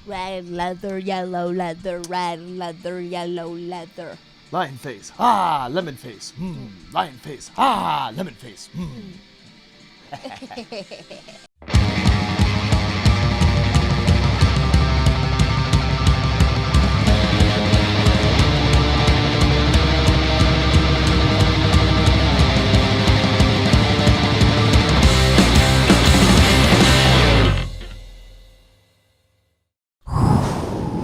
Red leather, yellow leather, red leather, yellow leather. Lion face, ah, lemon face. Lion face, ah, lemon face.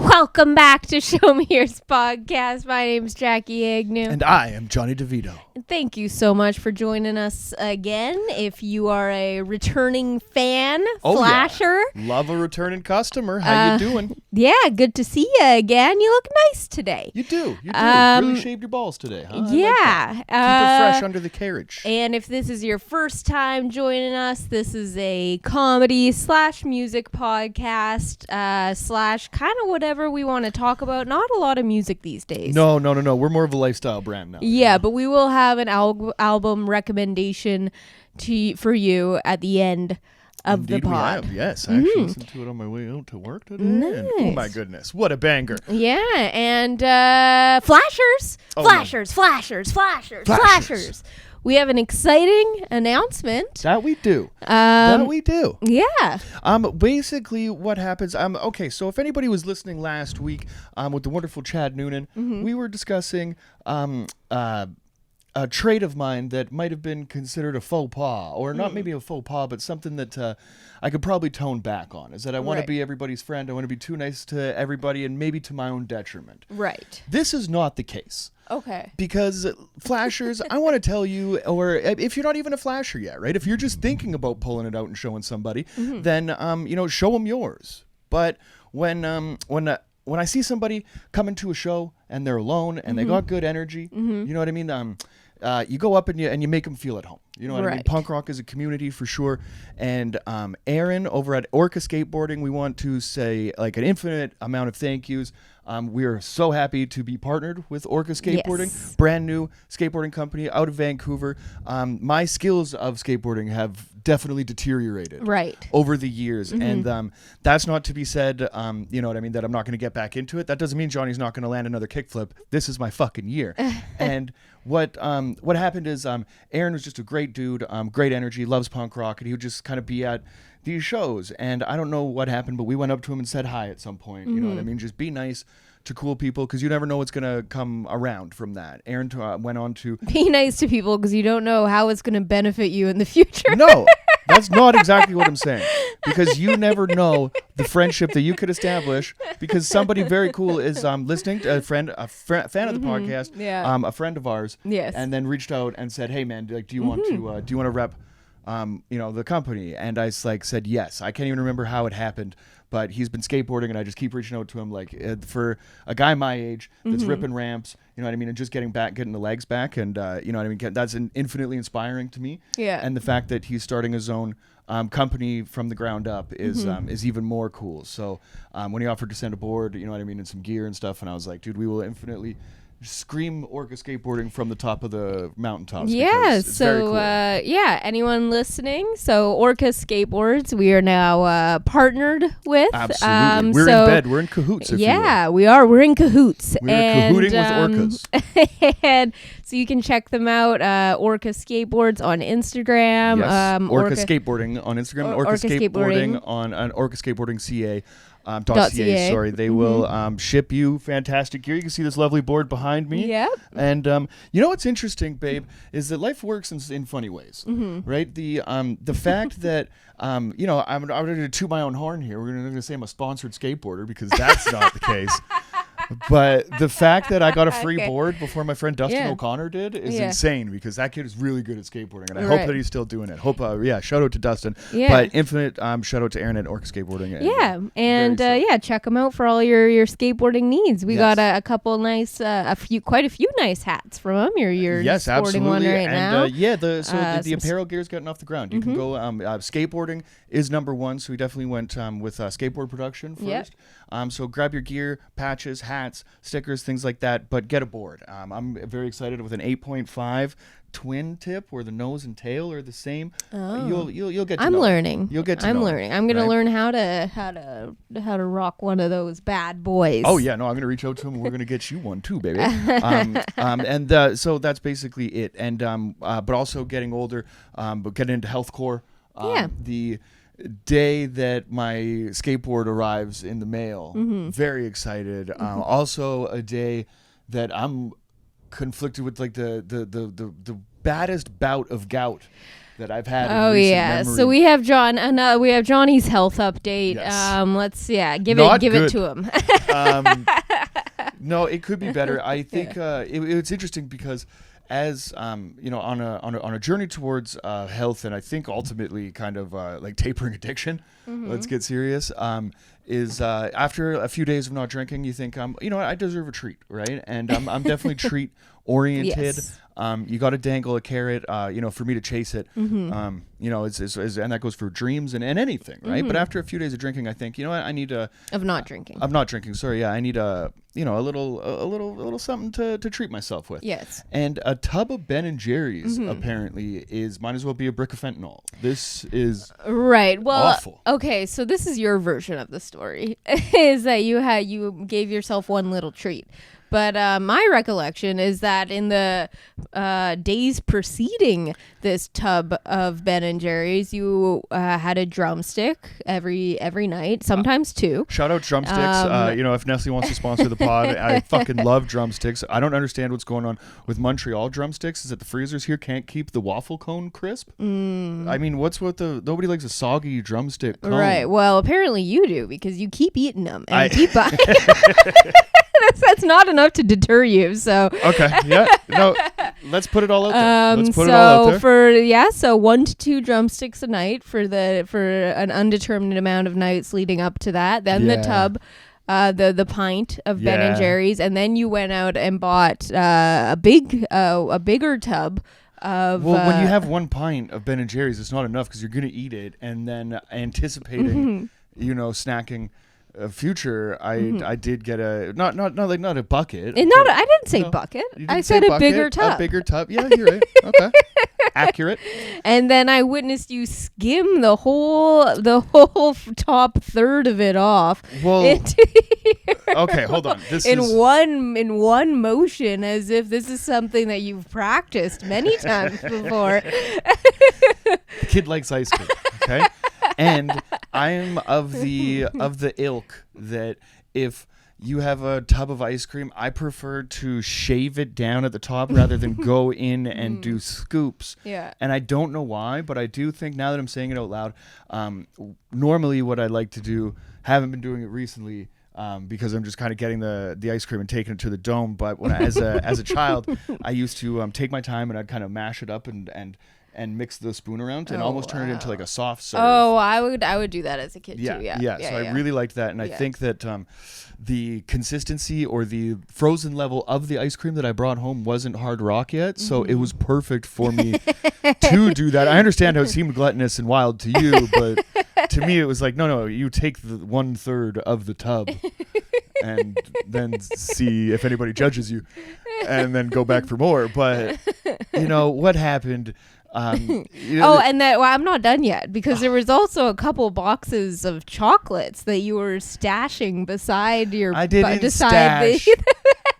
Welcome back to Show Me Yours podcast. My name's Jackie Agnew. And I am Jonny DeVito. Thank you so much for joining us again. If you are a returning fan, flasher. Yeah. Love a returning customer. How you doing? Yeah, good to see you again. You look nice today. You do. Really shaved your balls today, huh? Yeah. Keep it fresh under the carriage. And if this is your first time joining us, this is a comedy / music podcast / kind of whatever we want to talk about. Not a lot of music these days. No. We're more of a lifestyle brand now. Yeah, but we will have an album recommendation for you at the end of Indeed the pod. we have, yes. I actually listened to it on my way out to work today. Nice. And, oh my goodness, what a banger. Yeah, and flashers. We have an exciting announcement. That we do. Yeah. Basically what happens, okay, so if anybody was listening last week with the wonderful Chad Noonan, we were discussing a trait of mine that might have been considered a faux pas, or not maybe a faux pas, but something that I could probably tone back on, is that I want to be everybody's friend. I want to be too nice to everybody, and maybe to my own detriment. Right. This is not the case. Okay. Because flashers, I want to tell you, or if you're not even a flasher yet, right? If you're just thinking about pulling it out and showing somebody, then show them yours. But when I see somebody coming to a show and they're alone and they got good energy, you know what I mean? You go up and you make them feel at home. You know what I mean? Punk rock is a community for sure. And Aaron over at Orca Skateboarding, we want to say like an infinite amount of thank yous. We are so happy to be partnered with Orca Skateboarding, brand new skateboarding company out of Vancouver. My skills of skateboarding have definitely deteriorated over the years, and that's not to be said. You know what I mean? That I'm not going to get back into it. That doesn't mean Johnny's not going to land another kickflip. This is my fucking year. And what happened is Aaron was just a great dude, great energy, loves punk rock, and he would just kind of be at these shows, and I don't know what happened, but we went up to him and said hi at some point. You know what I mean? Just be nice to cool people, because you never know what's going to come around from that. Aaron went on to be nice to people, because you don't know how it's going to benefit you in the future. No, that's not exactly what I'm saying, because you never know the friendship that you could establish, because somebody very cool is listening to a fan of the podcast, a friend of ours, and then reached out and said, hey man, like, do you want to rep the company? And I said yes. I can't even remember how it happened, but he's been skateboarding, and I just keep reaching out to him, like, for a guy my age that's ripping ramps, you know what I mean, and just getting the legs back, and you know what I mean, that's infinitely inspiring to me. Yeah. And the fact that he's starting his own company from the ground up is even more cool. So when he offered to send a board, you know what I mean, and some gear and stuff, and I was like, dude, we will infinitely scream Orca Skateboarding from the top of the mountaintops. Yeah, so cool. Anyone listening, so Orca Skateboards, we are now partnered with. Absolutely. We're in bed. We're in cahoots, if you will. We are. We're in cahoots. We're cahooting with orcas. And so you can check them out, Orca Skateboards on Instagram. Yes, Orca Skateboarding on Instagram, Orca Skateboarding on Orca Skateboarding CA. .ca. Sorry, they will ship you fantastic gear. You can see this lovely board behind me. Yep. And you know what's interesting, babe, is that life works in funny ways, right? The fact that I'm going to toot my own horn here. We're going to say I'm a sponsored skateboarder, because that's not the case. But the fact that I got a free board before my friend Dustin O'Connor did is insane, because that kid is really good at skateboarding, and I hope that he's still doing it. Shout out to Dustin. But infinite shout out to Aaron at Orca Skateboarding. Check them out for all your skateboarding needs. We got a couple nice, quite a few nice hats from them. You're sporting one right now. The apparel gear's getting off the ground. You can go. Skateboarding is number one, so we definitely went with skateboard production first. So grab your gear, patches, hats, hats, stickers, things like that. But get aboard. I'm very excited with an 8.5 twin tip where the nose and tail are the same. You'll get to know. Learning. You'll get to I'm know, learning. I'm gonna right? learn how to rock one of those bad boys. Oh yeah, no, I'm gonna reach out to him. And we're gonna get you one too, baby. So that's basically it. And but also getting older, but getting into healthcore. The day that my skateboard arrives in the mail, very excited. Also a day that I'm conflicted with like the baddest bout of gout that I've had. Oh in recent yeah, memory. so we have we have Johnny's health update. Yes. Let's give Not it good. to him. No, it could be better. I think it's interesting because as on a journey towards health, and I think ultimately kind of like tapering addiction. Let's get serious. Is after a few days of not drinking, you think I deserve a treat, right? And I'm definitely treat oriented. Yes. You got to dangle a carrot, for me to chase it. And that goes for dreams and anything, right? But after a few days of drinking, I think, I need a Of not drinking. I'm not drinking. Sorry, yeah, I need a little something to treat myself with. Yes. And a tub of Ben and Jerry's apparently might as well be a brick of fentanyl. This is Right. Well, awful. Okay, so this is your version of the story is that you gave yourself one little treat. But my recollection is that in the days preceding this tub of Ben and Jerry's, you had a drumstick every night, sometimes two. Shout out drumsticks. If Nessie wants to sponsor the pod, I fucking love drumsticks. I don't understand what's going on with Montreal drumsticks. Is that the freezers here can't keep the waffle cone crisp? I mean, what's with nobody likes a soggy drumstick cone. Right. Well, apparently you do because you keep eating them and keep buying. That's not enough to deter you. So okay, yeah, no, let's put it all out there. Let's put it all out there. So 1 to 2 drumsticks a night for an undetermined amount of nights leading up to that. Then the tub, the pint of Ben and Jerry's, and then you went out and bought a bigger tub. When you have 1 pint of Ben and Jerry's, it's not enough because you're gonna eat it and then anticipating, snacking. Future, I did get not a bucket. And I didn't say bucket. I said a bigger tub. A bigger tub. Yeah, you're right. Okay, accurate. And then I witnessed you skim the whole top third of it off. Well, okay, hold on. This in is one motion, as if this is something that you've practiced many times before. The kid likes ice cream. Okay. And I'm of the ilk that if you have a tub of ice cream, I prefer to shave it down at the top rather than go in and do scoops. Yeah. And I don't know why, but I do think now that I'm saying it out loud, normally what I like to do, haven't been doing it recently, because I'm just kind of getting the ice cream and taking it to the dome. But when as a child, I used to take my time and I'd kind of mash it up and mix the spoon around and almost turn it into like a soft serve. Oh, I would do that as a kid too. Yeah. So I really liked that, and I think that the consistency or the frozen level of the ice cream that I brought home wasn't hard rock yet, so it was perfect for me to do that. I understand how it seemed gluttonous and wild to you, but to me it was like, no, you take the 1/3 of the tub and then see if anybody judges you, and then go back for more. But what happened. I'm not done yet because there was also a couple boxes of chocolates that you were stashing beside your. I didn't stash.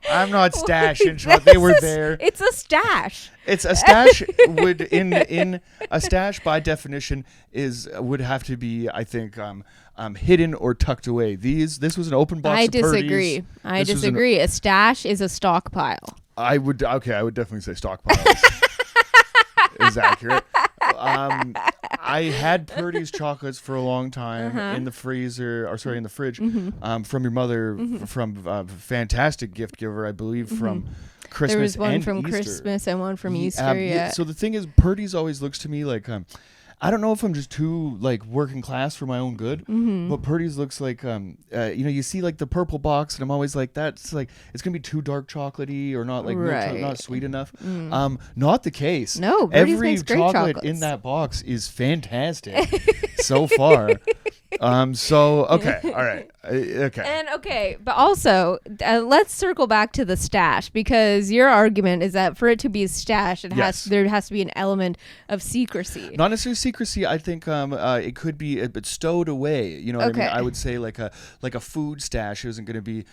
I'm not stashing. They were there. It's a stash. It's a stash. Would in a stash by definition would have to be, I think, hidden or tucked away. This was an open box. I disagree. A stash is a stockpile. I would definitely say stockpile is accurate. I had Purdy's chocolates for a long time in the freezer, in the fridge, from your mother, from a fantastic gift giver, I believe, from Christmas. There was one and from Easter. Christmas and one from Easter. So the thing is, Purdy's always looks to me like I don't know if I'm just too like working class for my own good, but Purdy's looks like you see like the purple box, and I'm always like, that's like it's gonna be too dark chocolatey or not like not sweet enough. Not the case. No, Purdy's every makes great chocolate chocolates. in that box is fantastic. so far. So okay, all right, okay. And okay, but also let's circle back to the stash, because your argument is that for it to be a stash, there has to be an element of secrecy. Not necessarily secrecy. I think it could be but stowed away. You know what I mean? I would say like a food stash isn't going to be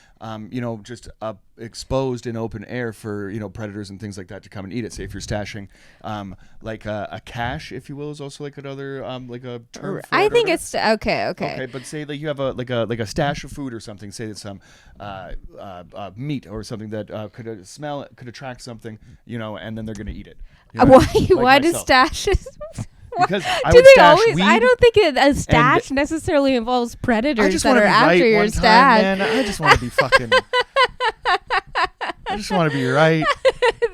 just exposed in open air for predators and things like that to come and eat it. Say if you're stashing like a cache, if you will, is also like another like a term for I it. think it's okay. Okay, but say that you have a stash of food or something. Say it's some meat or something that could attract something, and then they're going to eat it. Why do stashes? Because I don't think a stash necessarily involves predators that are after your stash. Man, I just want to be fucking. I just want to be right.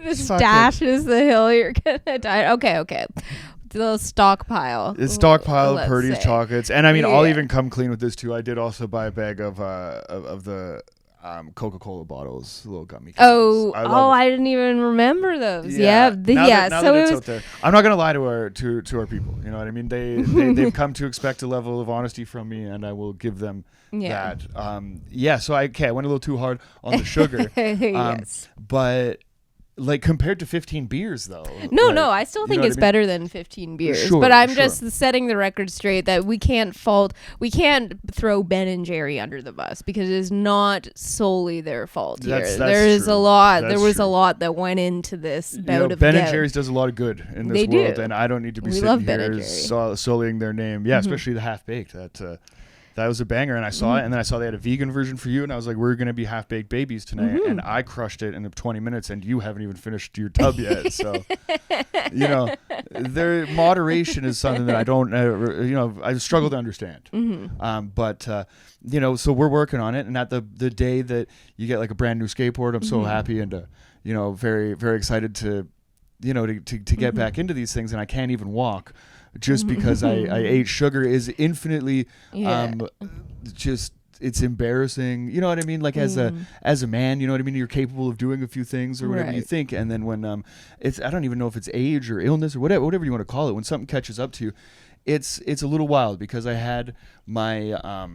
The stash is the hill you're gonna die. Okay. The stockpile. It's stockpile of Purdy's chocolates, and I mean, I'll even come clean with this too. I did also buy a bag of the Coca-Cola bottles, little gummy candies. I didn't even remember those. Now that it's out there. I'm not gonna lie to our people. You know what I mean? They've come to expect a level of honesty from me, and I will give them that. So I went a little too hard on the sugar. Yes. But like compared to 15 beers though. No, I still think it's better than 15 beers. Sure, but I'm just setting the record straight that we can't throw Ben and Jerry under the bus, because it is not solely their fault here. There was a lot that went into this bout of Ben and Jerry's does a lot of good in this world, and I don't need to be sitting here sullying their name. Yeah, especially the half-baked. That was a banger, and I saw it, and then I saw they had a vegan version for you, and I was like, we're going to be half-baked babies tonight, and I crushed it in 20 minutes, and you haven't even finished your tub yet, so, their moderation is something that I don't, I struggle to understand, but so we're working on it, and at the day that you get like a brand new skateboard, I'm so happy and, very, very excited to get back into these things, and I can't even walk. Just because I ate sugar is infinitely it's embarrassing. You know what I mean? Like as a man, you know what I mean? You're capable of doing a few things or whatever you think. And then when I don't even know if it's age or illness or whatever you want to call it, when something catches up to you, it's a little wild, because I had my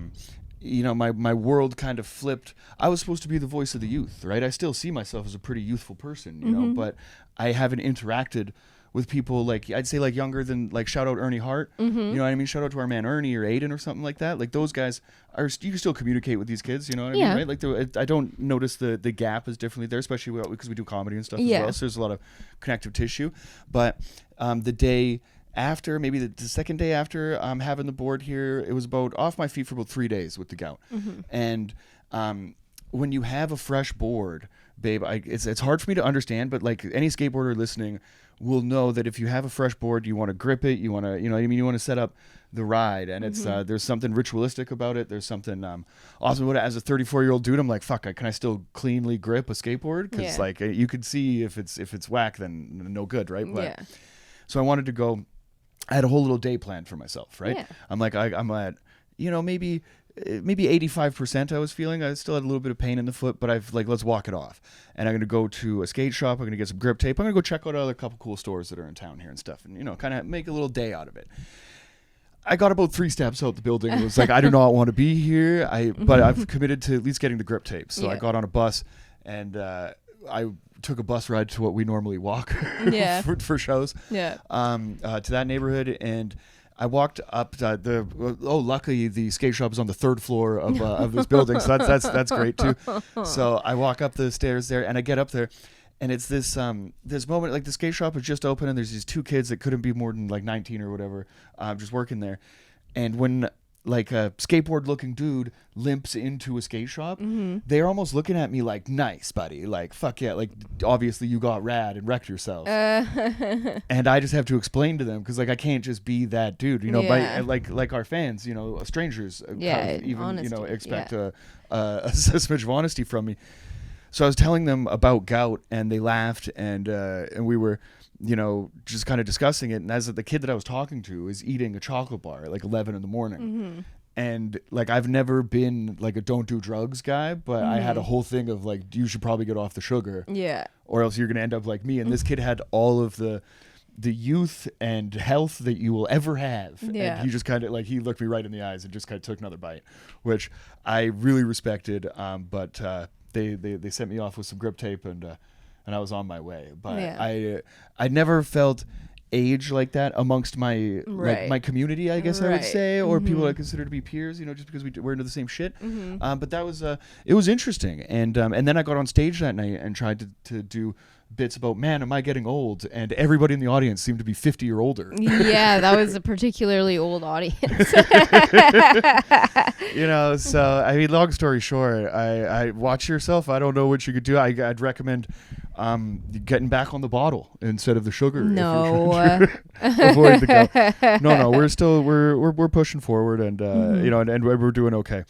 my world kind of flipped. I was supposed to be the voice of the youth, right? I still see myself as a pretty youthful person, you know, but I haven't interacted with people like, I'd say like younger than, like, shout out Ernie Hart, you know what I mean? Shout out to our man Ernie or Aiden or something like that. Like those guys you can still communicate with these kids, you know what I mean? Right? Like I don't notice the gap as differently there, especially because we do comedy and stuff as well. So there's a lot of connective tissue. But the day after, maybe the second day after having the board here, it was about off my feet for about 3 days with the gout. And when you have a fresh board, babe, it's hard for me to understand, but like any skateboarder listening will know that if you have a fresh board, you want to grip it, you want to, you want to set up the ride, and it's there's something ritualistic about it. There's something awesome about it. As a 34-year-old dude, I'm like, fuck, can I still cleanly grip a skateboard? Because like you could see if it's whack, then no good, right? But, so I wanted to go. I had a whole little day planned for myself, right? Yeah. I'm like, I'm at, maybe 85% I was feeling. I still had a little bit of pain in the foot, but I've like, let's walk it off. And I'm going to go to a skate shop. I'm going to get some grip tape. I'm going to go check out other couple cool stores that are in town here and stuff, and, kind of make a little day out of it. I got about 3 steps out the building. It was like, I do not want to be here. But I've committed to at least getting the grip tape. So I got on a bus, and I took a bus ride to what we normally walk for shows. To that neighborhood, and I walked up luckily the skate shop is on the 3rd floor of this building, so that's great too. So I walk up the stairs there, and I get up there, and it's this moment, like the skate shop is just open, and there's these 2 kids that couldn't be more than like 19 or whatever, just working there. And when like a skateboard looking dude limps into a skate shop, they're almost looking at me like, nice buddy, like fuck yeah, like obviously you got rad and wrecked yourself. And I just have to explain to them, because like I can't just be that dude, by, like our fans, strangers even honesty, expect a smidge of honesty from me. So I was telling them about gout, and they laughed, and we were just kind of discussing it. And as the kid that I was talking to is eating a chocolate bar at like 11 in the morning. And like, I've never been like a don't do drugs guy, but I had a whole thing of like, you should probably get off the sugar. Yeah. Or else you're going to end up like me. And this kid had all of the the youth and health that you will ever have. Yeah. And he just kind of like, he looked me right in the eyes and just kind of took another bite, which I really respected. But they sent me off with some grip tape and I was on my way. But I never felt age like that amongst my like my community, I guess I would say, or people I consider to be peers, just because we're into the same shit. But that was it was interesting, and then I got on stage that night and tried to do bits about, man, am I getting old? And everybody in the audience seemed to be 50 or older. Yeah, that was a particularly old audience. So I mean, long story short, I watch yourself. I don't know what you could do. I'd recommend getting back on the bottle instead of the sugar. No. Avoid the go. No, we're pushing forward, and and we're doing okay.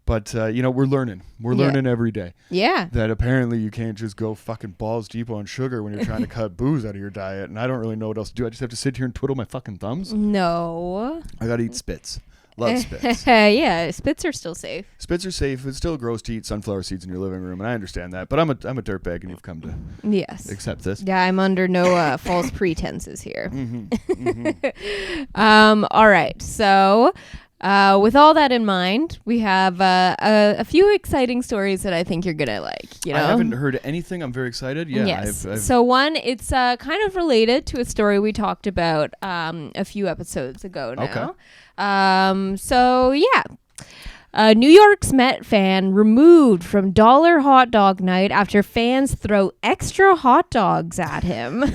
But we're learning. We're learning every day. Yeah. That apparently you can't just go fucking balls deep on sugar when you're trying to cut booze out of your diet. And I don't really know what else to do. I just have to sit here and twiddle my fucking thumbs. No. I gotta eat spits. Love spits. Yeah, spits are still safe. Spits are safe. It's still gross to eat sunflower seeds in your living room, and I understand that. But I'm a dirtbag, and you've come to accept this. Yeah, I'm under no false pretenses here. All right, so with all that in mind, we have a few exciting stories that I think you're gonna like. I haven't heard anything. I'm very excited. Yeah. Yes. So one, it's kind of related to a story we talked about a few episodes ago now. Okay. So yeah. New York's Met fan removed from Dollar Hot Dog Night after fans throw extra hot dogs at him.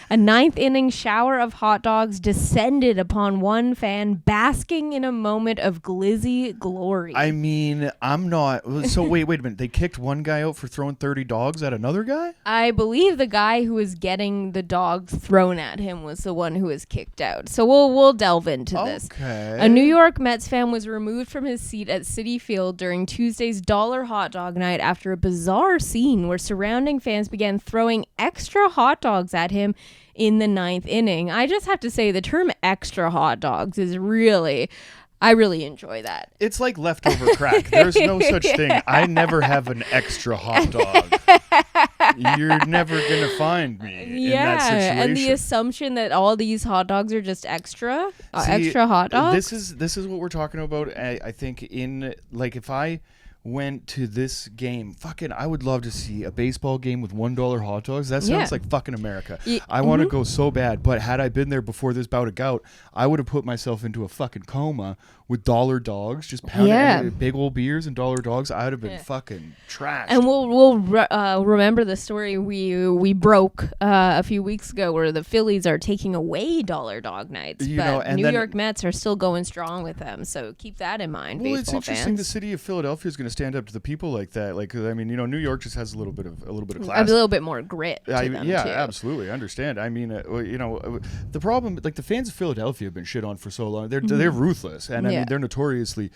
A ninth inning shower of hot dogs descended upon one fan basking in a moment of glizzy glory. I mean, I'm not. So wait a minute. They kicked one guy out for throwing 30 dogs at another guy? I believe the guy who was getting the dogs thrown at him was the one who was kicked out. So we'll delve into this. Okay. A New York Mets fan was removed from his seat at Citi Field during Tuesday's Dollar Hot Dog Night after a bizarre scene where surrounding fans began throwing extra hot dogs at him in the ninth inning. I just have to say the term extra hot dogs is I really enjoy that. It's like leftover crack. There's no such thing. I never have an extra hot dog. You're never going to find me in that situation. And the assumption that all these hot dogs are just extra hot dogs. This is what we're talking about. I think if I went to this game, I would love to see a baseball game with $1 hot dogs. That sounds like fucking America. I want to go so bad, but had I been there before this bout of gout, I would have put myself into a fucking coma with dollar dogs, just pounding big old beers and dollar dogs. I would have been fucking trashed. And we'll remember the story we broke a few weeks ago where the Phillies are taking away dollar dog nights, but New York Mets are still going strong with them. So keep that in mind. Well, it's interesting. Fans. The city of Philadelphia is going to stand up to the people like that. Like, I mean, New York just has a little bit of class, a little bit more grit. To them too. Absolutely, I understand. I mean, the problem, like the fans of Philadelphia have been shit on for so long. They're ruthless, and I mean, they're notoriously,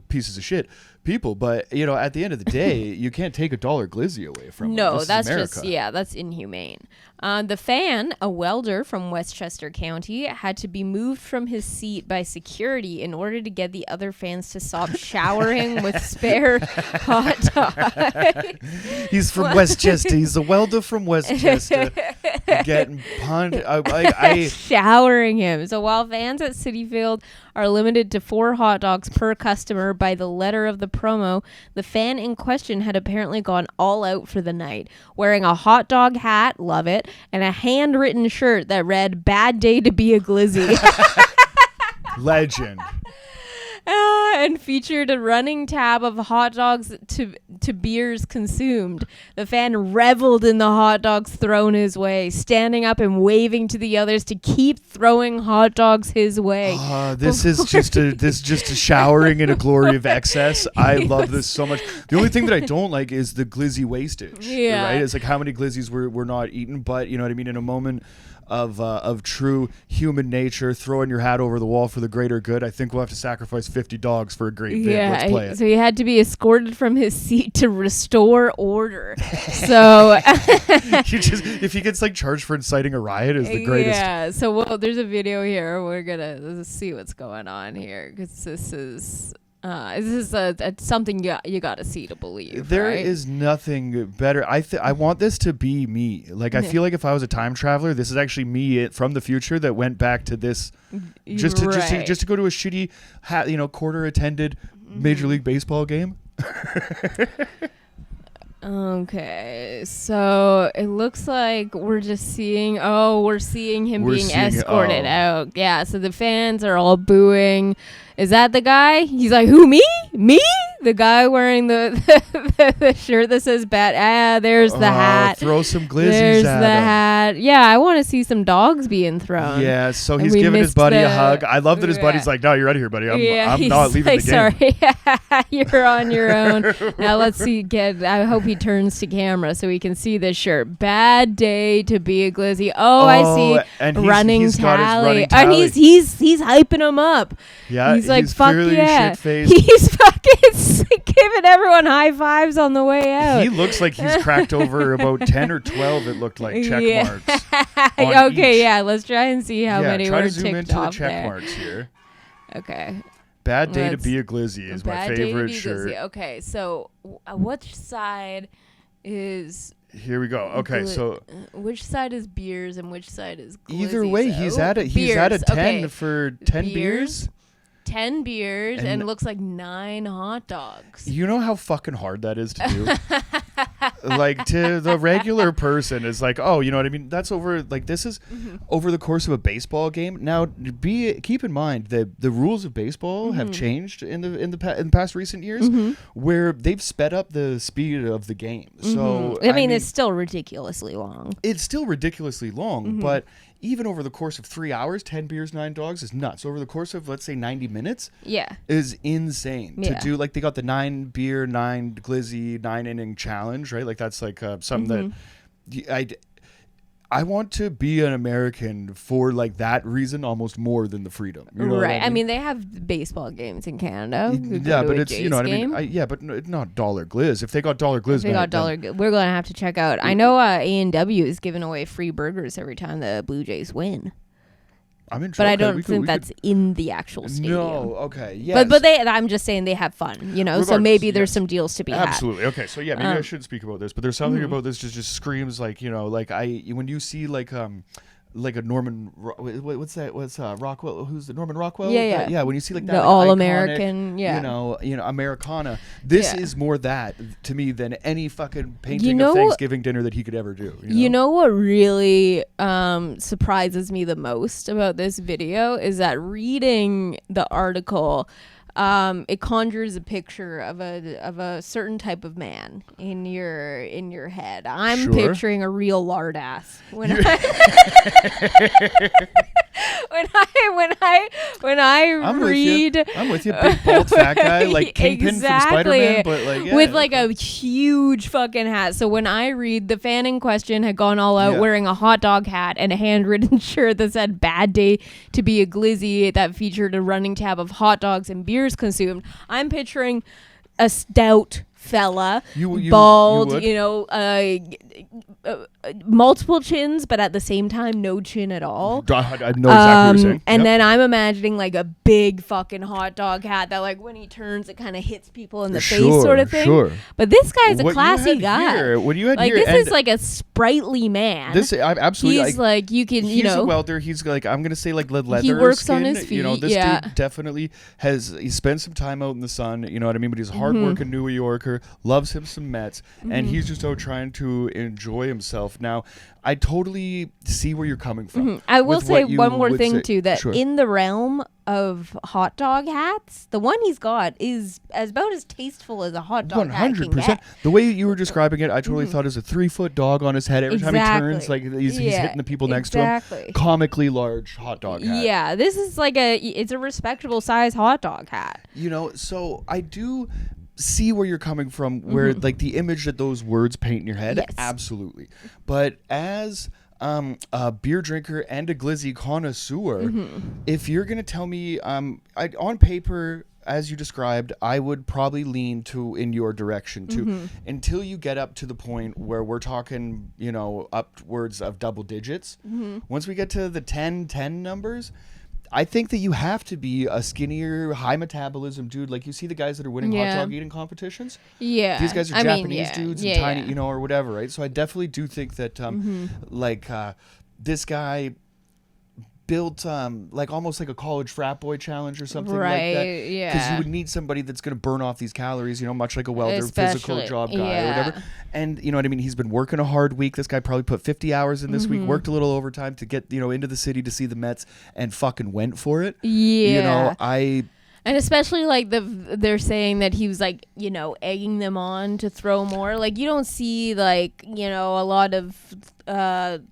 pieces of shit people. But at the end of the day, you can't take a dollar glizzy away from them. No, that's just that's inhumane. The fan, a welder from Westchester County, had to be moved from his seat by security in order to get the other fans to stop showering with spare hot dogs. He's from Westchester. He's a welder from Westchester. Getting punched. Showering him. So while fans at Citi Field are limited to 4 hot dogs per customer by the letter of the promo, the fan in question had apparently gone all out for the night, wearing a hot dog hat, love it, and a handwritten shirt that read, "Bad day to be a glizzy." Legend. And featured a running tab of hot dogs to beers consumed. The fan reveled in the hot dogs thrown his way, standing up and waving to the others to keep throwing hot dogs his way. This is just a showering in a glory of excess. I love this so much. The only thing that I don't like is the glizzy wastage. Yeah. Right? It's like how many glizzies we're not eating, but you know what I mean? In a moment of true human nature, throwing your hat over the wall for the greater good, I think we'll have to sacrifice 50 dogs for a great vid. Let's play it. So he had to be escorted from his seat to restore order. So if he gets charged for inciting a riot, is the greatest. Yeah. So there's a video here. We're gonna see what's going on here because this is This is something you got to see to believe. There right? is nothing better. I want this to be me. Like, I feel like if I was a time traveler, this is actually me from the future that went back to this just to go to a shitty, quarter attended Major League Baseball game. Okay, so it looks like we're seeing him being escorted out. Yeah, so the fans are all booing. Is that the guy? He's like, who, me? Me? The guy wearing the shirt that says bat. There's the hat. Throw some glizzies There's at the him. hat. Yeah, I want to see some dogs being thrown. Yeah, so he's giving his buddy a hug. I love that his buddy's like, no, you're out of here, buddy. I'm not leaving the game. Sorry, you're on your own. Now let's see. I hope he turns to camera so we can see this shirt. Bad day to be a glizzy. I see. And running tally. And he's hyping him up. Yeah, he's like, fuck yeah. Shit-faced. He's fucking giving everyone high fives on the way out. He looks like he's cracked over about 10 or 12, it looked like, check marks. Okay, yeah, let's try and see how many were ticked off there. Try to zoom into the check marks here. Okay. Bad day to be a glizzy is my favorite shirt. Okay, so which side is... Here we go. Okay, so which side is beers and which side is glizzies? Either way, he's at a 10 for 10 beers. 10 beers and looks like 9 hot dogs. You know how fucking hard that is to do? Like, to the regular person is like, oh, you know what I mean? That's over, like, this is over the course of a baseball game. Now, keep in mind that the rules of baseball have changed in the past recent years, where they've sped up the speed of the game. So I mean, it's still ridiculously long. It's still ridiculously long, but even over the course of 3 hours, 10 beers, 9 dogs is nuts. Over the course of, let's say, 90 minutes, is insane. To do, like, they got the 9 beer, 9 glizzy, 9 inning challenge, right? Like, that's like something that I want to be an American for, like, that reason almost more than the freedom. You know what I mean? I mean, they have baseball games in Canada. Yeah, but it's, you know what I mean? But not dollar glizz. If they got dollar glizz, we're going to have to check out. I know A&W is giving away free burgers every time the Blue Jays win. I'm interested. But I don't think that's in the actual stadium. No, okay, yes. But I'm just saying they have fun, you know. So maybe there's some deals to be had. Absolutely. Okay, so yeah, maybe I should speak about this, but there's something about this just screams like, you know, like when you see like a Norman, what's Rockwell? Who's the Norman Rockwell? Yeah. When you see like that, the like, All-American, iconic, you know, Americana. This is more that to me than any fucking painting of Thanksgiving dinner that he could ever do. You know what really surprises me the most about this video is that reading the article, it conjures a picture of a certain type of man in your head. I'm picturing a real lard ass when I read. I'm with you, big bald fat guy like Kingpin from Spider-Man, but like with like a huge fucking hat. So when I read, the fan in question had gone all out wearing a hot dog hat and a handwritten shirt that said "Bad day to be a glizzy" that featured a running tab of hot dogs and beers consumed. I'm picturing a stout fella, bald, you know, multiple chins, but at the same time, no chin at all. I know exactly what you're saying. And then I'm imagining like a big fucking hot dog hat that, like, when he turns, it kind of hits people in the face, sort of thing. Sure. But this guy's a classy guy. What you had like here, this is like a sprightly man. This absolutely. He's like, you can, he's a welder. He's like, I'm gonna say like leather. He works skin. on his feet. You know, this dude definitely he spent some time out in the sun. You know what I mean? But he's a hardworking New Yorker, loves him some Mets, and he's just out trying to enjoy himself. Now, I totally see where you're coming from. I will say one more thing too, that in the realm of hot dog hats, the one he's got is about as tasteful as a hot dog 100%. Hat can get. The way you were describing it, I totally thought it was a 3-foot dog on his head. Every time he turns, like he's hitting the people next to him. Comically large hot dog hat. Yeah, this is like it's a respectable size hot dog hat. You know, so I do see where you're coming from, where like the image that those words paint in your head, absolutely. But as a beer drinker and a glizzy connoisseur, if you're gonna tell me, on paper, as you described, I would probably lean in your direction too, until you get up to the point where we're talking, you know, upwards of double digits. Once we get to the 10 numbers, I think that you have to be a skinnier, high metabolism dude. Like you see the guys that are winning hot dog eating competitions. Yeah, these guys are Japanese dudes and tiny, you know, or whatever, right? So I definitely do think that, this guy built like almost like a college frat boy challenge or something like that. Yeah. Because you would need somebody that's going to burn off these calories, you know, much like a welder, physical job guy or whatever. And you know what I mean? He's been working a hard week. This guy probably put 50 hours in this week, worked a little overtime to get, you know, into the city to see the Mets and fucking went for it. Yeah. You know, and especially like they're saying that he was like, you know, egging them on to throw more. Like you don't see like, you know, a lot of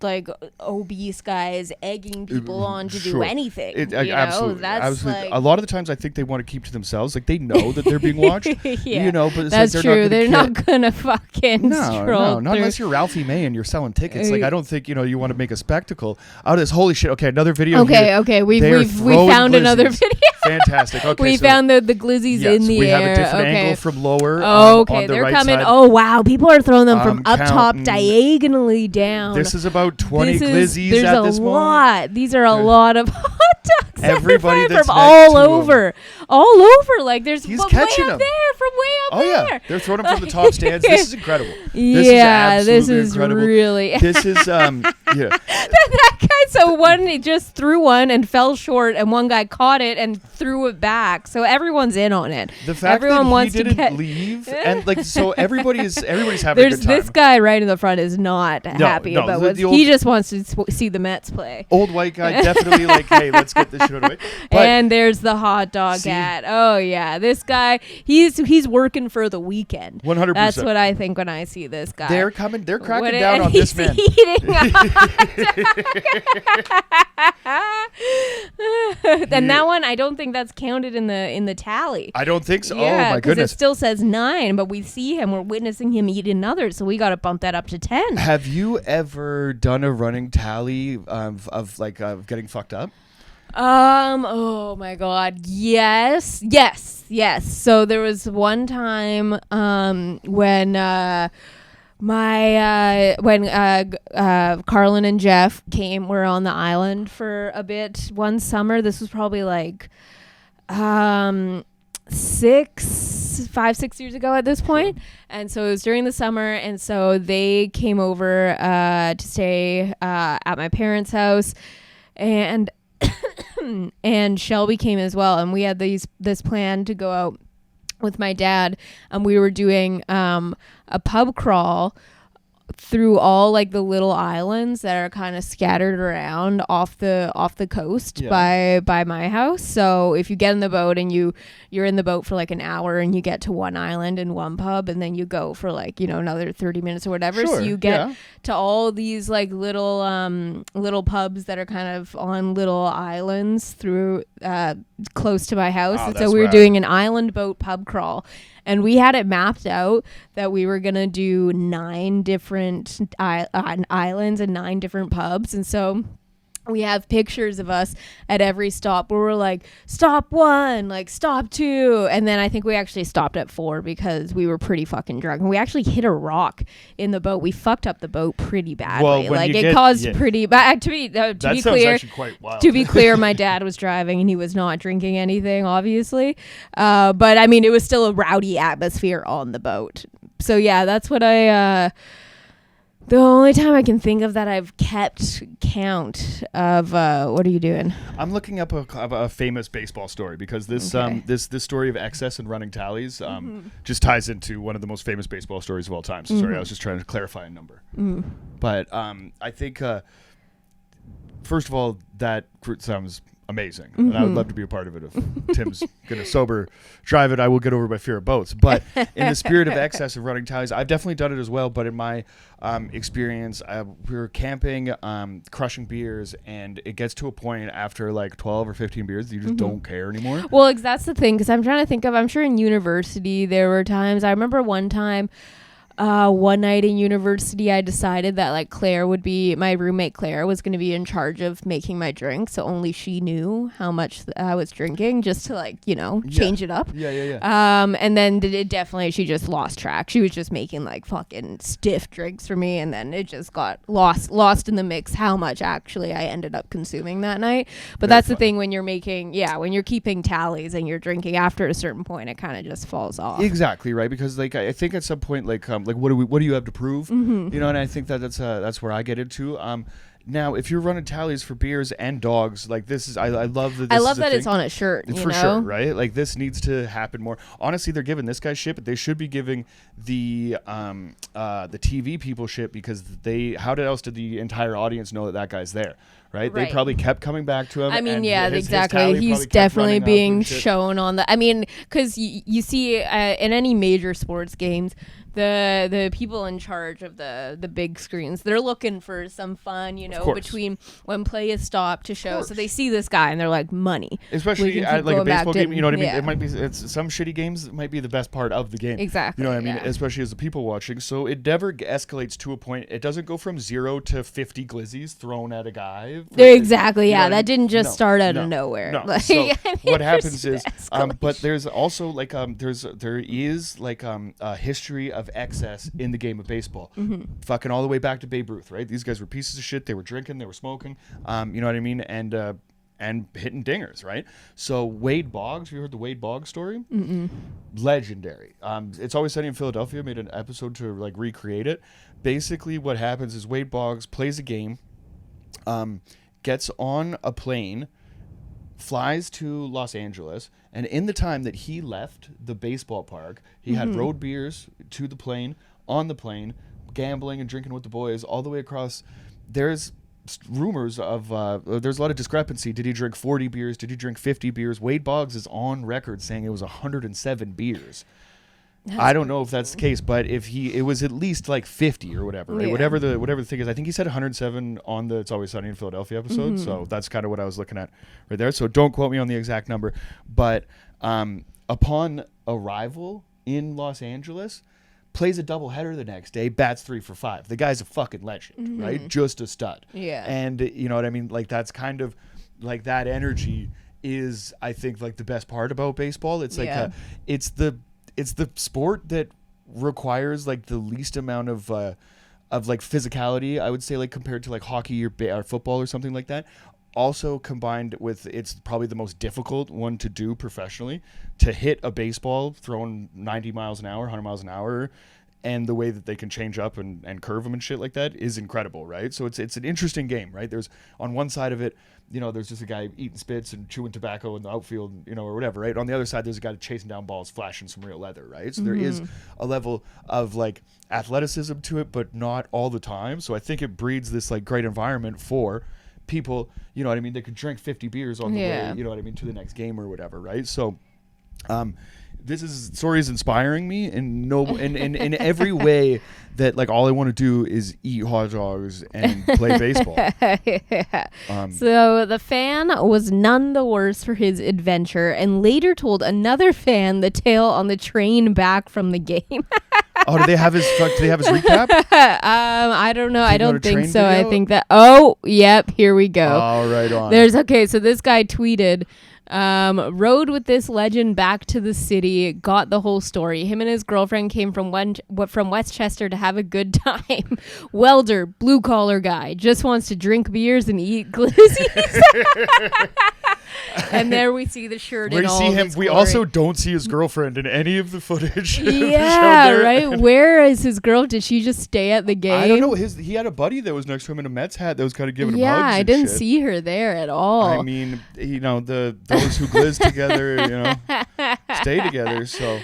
like obese guys egging people on to do anything. Absolutely. That's like, a lot of the times I think they want to keep to themselves. Like they know that they're being watched. You know, but it's that's like true. They're not gonna fucking not unless you're Ralphie May and you're selling tickets. Like I don't think, you know, you want to make a spectacle out of this. Holy shit. Okay, another video. Okay. We found another video. Fantastic. Okay, we found the glizzies in the air. We have a different angle from lower. Okay, on the they're right coming. Side. Oh wow, people are throwing them from up top diagonally down. This is about 20 glizzies at this moment. There's a lot. These are a lot of hot dogs. Everybody that's from all over. Like there's he's from catching way up them. there, from way up there. Oh yeah, they're throwing them from the top stands. This is incredible. This is incredible. really. This is that guy. So one just threw one and fell short, and one guy caught it and threw it back. So everyone's in on it. The fact that he didn't leave, and like so everybody's having a good time. This guy right in the front is not happy about what he just wants to see the Mets play. Old white guy definitely like, hey, let's get this shit away. And there's the hot dog hat. Oh yeah, this guy he's working for the weekend. 100%. That's what I think when I see this guy. They're coming. They're cracking down on this man. Eating a and that one, I don't think that's counted in the tally. I don't think so. Yeah, oh my goodness! It still says 9, but we see him. We're witnessing him eat another, so we got to bump that up to 10. Have you ever done a running tally of getting fucked up? Oh my God. Yes. So there was one time when Carlin and Jeff were on the island for a bit one summer. This was probably like 5-6 years ago at this point. And so it was during the summer, and so they came over to stay at my parents' house, and and Shelby came as well, and we had this plan to go out with my dad, and we were doing a pub crawl through all like the little islands that are kind of scattered around off the coast by my house. So if you get in the boat and you're in the boat for like an hour and you get to one island and one pub, and then you go for like, you know, another 30 minutes or whatever. Sure, so you get to all these like little pubs that are kind of on little islands through close to my house. And so we were doing an island boat pub crawl. And we had it mapped out that we were going to do 9 different islands and 9 different pubs. And so we have pictures of us at every stop where we're like, stop 1, like stop 2. And then I think we actually stopped at 4 because we were pretty fucking drunk. And we actually hit a rock in the boat. We fucked up the boat pretty badly. Well, like it caused pretty bad. To be clear, actually quite wild. To be clear, my dad was driving and he was not drinking anything, obviously. But I mean, it was still a rowdy atmosphere on the boat. So yeah, that's what the only time I can think of that I've kept count of, what are you doing? I'm looking up a famous baseball story because this this story of excess and running tallies just ties into one of the most famous baseball stories of all time. So sorry, I was just trying to clarify a number. But I think, first of all, that sounds amazing. And I would love to be a part of it. If Tim's going to sober drive it, I will get over my fear of boats. But in the spirit of excess of running tallies, I've definitely done it as well. But in my experience, we were camping, crushing beers, and it gets to a point after like 12 or 15 beers that you just don't care anymore. Well, that's the thing, because I'm trying to think of, I'm sure in university there were times, I remember one time, one night in university, I decided that like my roommate Claire was going to be in charge of making my drink. So only she knew how much I was drinking, just to like, change it up. Yeah. And then she just lost track. She was just making like fucking stiff drinks for me. And then it just got lost in the mix how much actually I ended up consuming that night. But that's the thing when you're when you're keeping tallies and you're drinking after a certain point, it kind of just falls off. Exactly, right? Because like I think at some point like what do you have to prove? And I think that's where I get into. Now, if you're running tallies for beers and dogs, like this is, I love that. I love that it's on a shirt. For sure, right? Like this needs to happen more. Honestly, they're giving this guy shit, but they should be giving the TV people shit because how else did the entire audience know that guy's there? Right? They probably kept coming back to him. I mean, exactly. He's definitely being shown on the. I mean, because you see in any major sports games, the people in charge of the big screens, they're looking for some fun, between when play is stopped to show. So they see this guy and they're like, money. Especially at like a baseball game, you know what I mean? It might be some shitty games might be the best part of the game. Exactly. You know what I mean? Especially as the people watching. So it never escalates to a point. It doesn't go from 0 to 50 glizzies thrown at a guy. Exactly. Yeah, that didn't just start out of nowhere. No. Like, so what happens is, but there's also like there is like a history of excess in the game of baseball. Fucking all the way back to Babe Ruth, right? These guys were pieces of shit. They were drinking, they were smoking. You know what I mean? And hitting dingers, right? So Wade Boggs, you heard the Wade Boggs story? Legendary. It's Always Sunny in Philadelphia made an episode to like recreate it. Basically, what happens is Wade Boggs plays a game. Gets on a plane, flies to Los Angeles, and in the time that he left the baseball park, he had road beers to the plane, on the plane, gambling and drinking with the boys all the way across. There's rumors of there's a lot of discrepancy. Did he drink 40 beers? Did he drink 50 beers? Wade Boggs is on record saying it was 107 beers. I don't know if that's the case, but it was at least like 50 or whatever, right? Whatever the thing is. I think he said 107 on the It's Always Sunny in Philadelphia episode, so that's kind of what I was looking at right there. So don't quote me on the exact number, but upon arrival in Los Angeles, plays a doubleheader the next day, bats 3 for 5. The guy's a fucking legend, right? Just a stud. Yeah. And you know what I mean? Like that's kind of like that energy is, I think, like the best part about baseball. It's like it's the sport that requires like the least amount of like physicality, I would say, like compared to like hockey or football or something like that. Also combined with, it's probably the most difficult one to do professionally, to hit a baseball thrown 90 miles an hour, 100 miles an hour, and the way that they can change up and curve them and shit like that is incredible, right? So it's an interesting game, right? There's on one side of it, there's just a guy eating spits and chewing tobacco in the outfield, or whatever, right? On the other side, there's a guy chasing down balls, flashing some real leather, right? So there is a level of like athleticism to it, but not all the time. So I think it breeds this like great environment for people, you know what I mean? They could drink 50 beers on the way, you know what I mean, to the next game or whatever, right? So, this story is inspiring me in every way that like all I want to do is eat hot dogs and play baseball. So the fan was none the worse for his adventure and later told another fan the tale on the train back from the game. Do they have his recap? I don't know. I don't think so. Video? I think that. Oh, yep. Here we go. All right on. So this guy tweeted. Rode with this legend back to the city, got the whole story. Him and his girlfriend came from Westchester to have a good time. Welder, blue collar guy, just wants to drink beers and eat glizzies. And there we see the shirt. We see him. We also don't see his girlfriend in any of the footage. Yeah, right. Where is his girl? Did she just stay at the game? I don't know. He had a buddy that was next to him in a Mets hat that was kind of giving him hugs. Yeah, I didn't see her there at all. I mean, those who glizz together, stay together. So.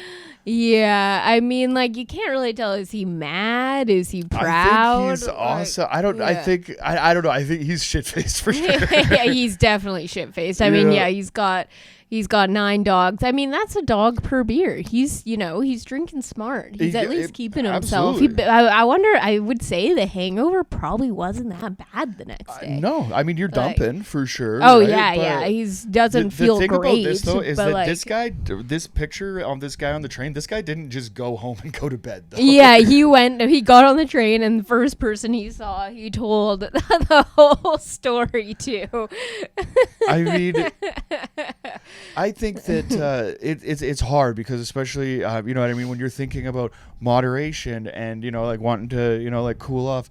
Yeah, I mean, like, you can't really tell. Is he mad? Is he proud? I think he's awesome. I don't know. I think he's shit-faced for sure. Yeah, he's definitely shit-faced. I mean, he's got He's got 9 dogs. I mean, that's a dog per beer. He's drinking smart. He's at least keeping himself. I wonder, I would say the hangover probably wasn't that bad the next day. No, I mean, you're dumping for sure. Oh, right? yeah. He doesn't feel great. The thing about this, though, is that like, this picture on this guy on the train, this guy didn't just go home and go to bed, though. Yeah, he got on the train, and the first person he saw, he told the whole story to. I mean, I think that it's hard because especially, you know what I mean, when you're thinking about moderation and, you know, like wanting to, you know, like cool off.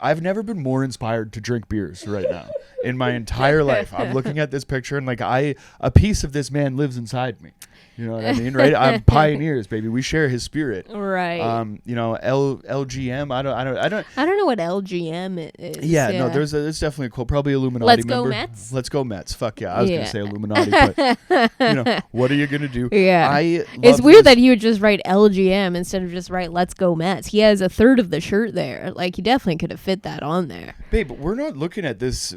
I've never been more inspired to drink beers right now in my entire life. I'm looking at this picture and like a piece of this man lives inside me. You know what I mean, right? I'm pioneers, baby. We share his spirit, right? You know, LGM. I don't know what LGM is. Yeah, no, there's definitely a quote. Probably Illuminati. Let's go Mets. Let's go Mets. Fuck yeah, I was gonna say Illuminati, but you know, what are you gonna do? Yeah, it's weird that he would just write LGM instead of just write Let's Go Mets. He has a third of the shirt there. Like he definitely could have fit that on there. Babe, but we're not looking at this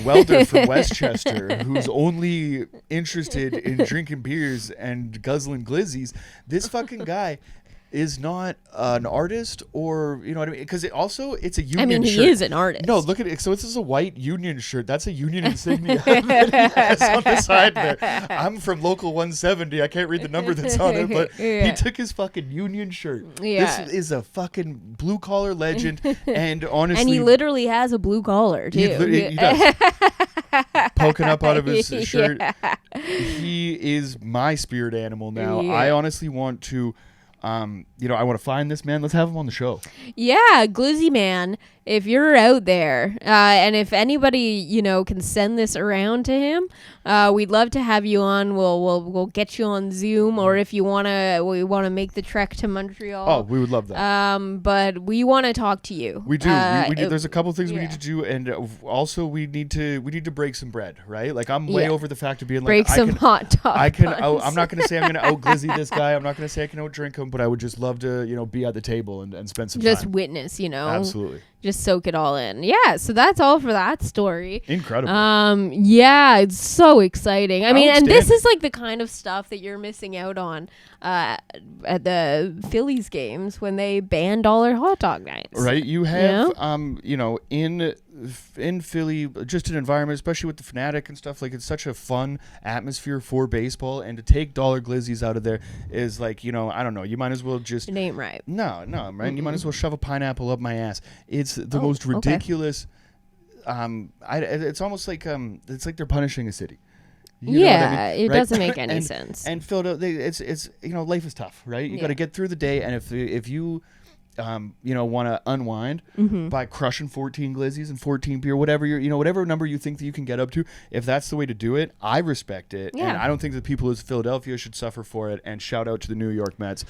welder from Westchester who's only interested in drinking beers and guzzling glizzies. This fucking guy is not an artist, or you know what I mean, because it's a union shirt. I mean, he is an artist. No, look at it. So this is a white union shirt. That's a union insignia that he has on the side there. I'm from local 170. I can't read the number that's on it, but he took his fucking union shirt. Yeah. This is a fucking blue collar legend, and honestly, and he literally has a blue collar too. He does. Poking up out of his shirt. Yeah. He is my spirit animal now. Yeah. I honestly want to you know, I want to find this man. Let's have him on the show. Yeah, Glizzy Man, if you're out there, and if anybody, you know, can send this around to him, we'd love to have you on. We'll get you on Zoom, or if you we wanna make the trek to Montreal. Oh, we would love that. But we want to talk to you. We do. We do. There's a couple things we need to do, and also we need to break some bread, right? Like I'm way over the fact of being break like some hot dog. I'm not gonna say I'm gonna out glizzy this guy. I'm not gonna say I can out drink him, but I would just love to, you know, be at the table and spend some time. Just witness, you know. Absolutely. Just soak it all in. Yeah, so that's all for that story. Incredible. Yeah, it's so exciting. I mean, and this is like the kind of stuff that you're missing out on at the Phillies games when they ban dollar hot dog nights. Right. You have, you know, in Philly, just an environment, especially with the Fanatic and stuff, like it's such a fun atmosphere for baseball, and to take dollar glizzies out of there is like, you know, I don't know, you might as well just... It ain't right. No, right? Mm-hmm. You might as well shove a pineapple up my ass. It's the most ridiculous... it's almost like it's like they're punishing a city. You know what I mean? It doesn't make any sense. And Philadelphia, it's you know, life is tough, right? You got to get through the day, and if you you know, want to unwind by crushing 14 glizzies and 14 beer, whatever whatever number you think that you can get up to, if that's the way to do it, I respect it. And I don't think the people of Philadelphia should suffer for it. And shout out to the New York Mets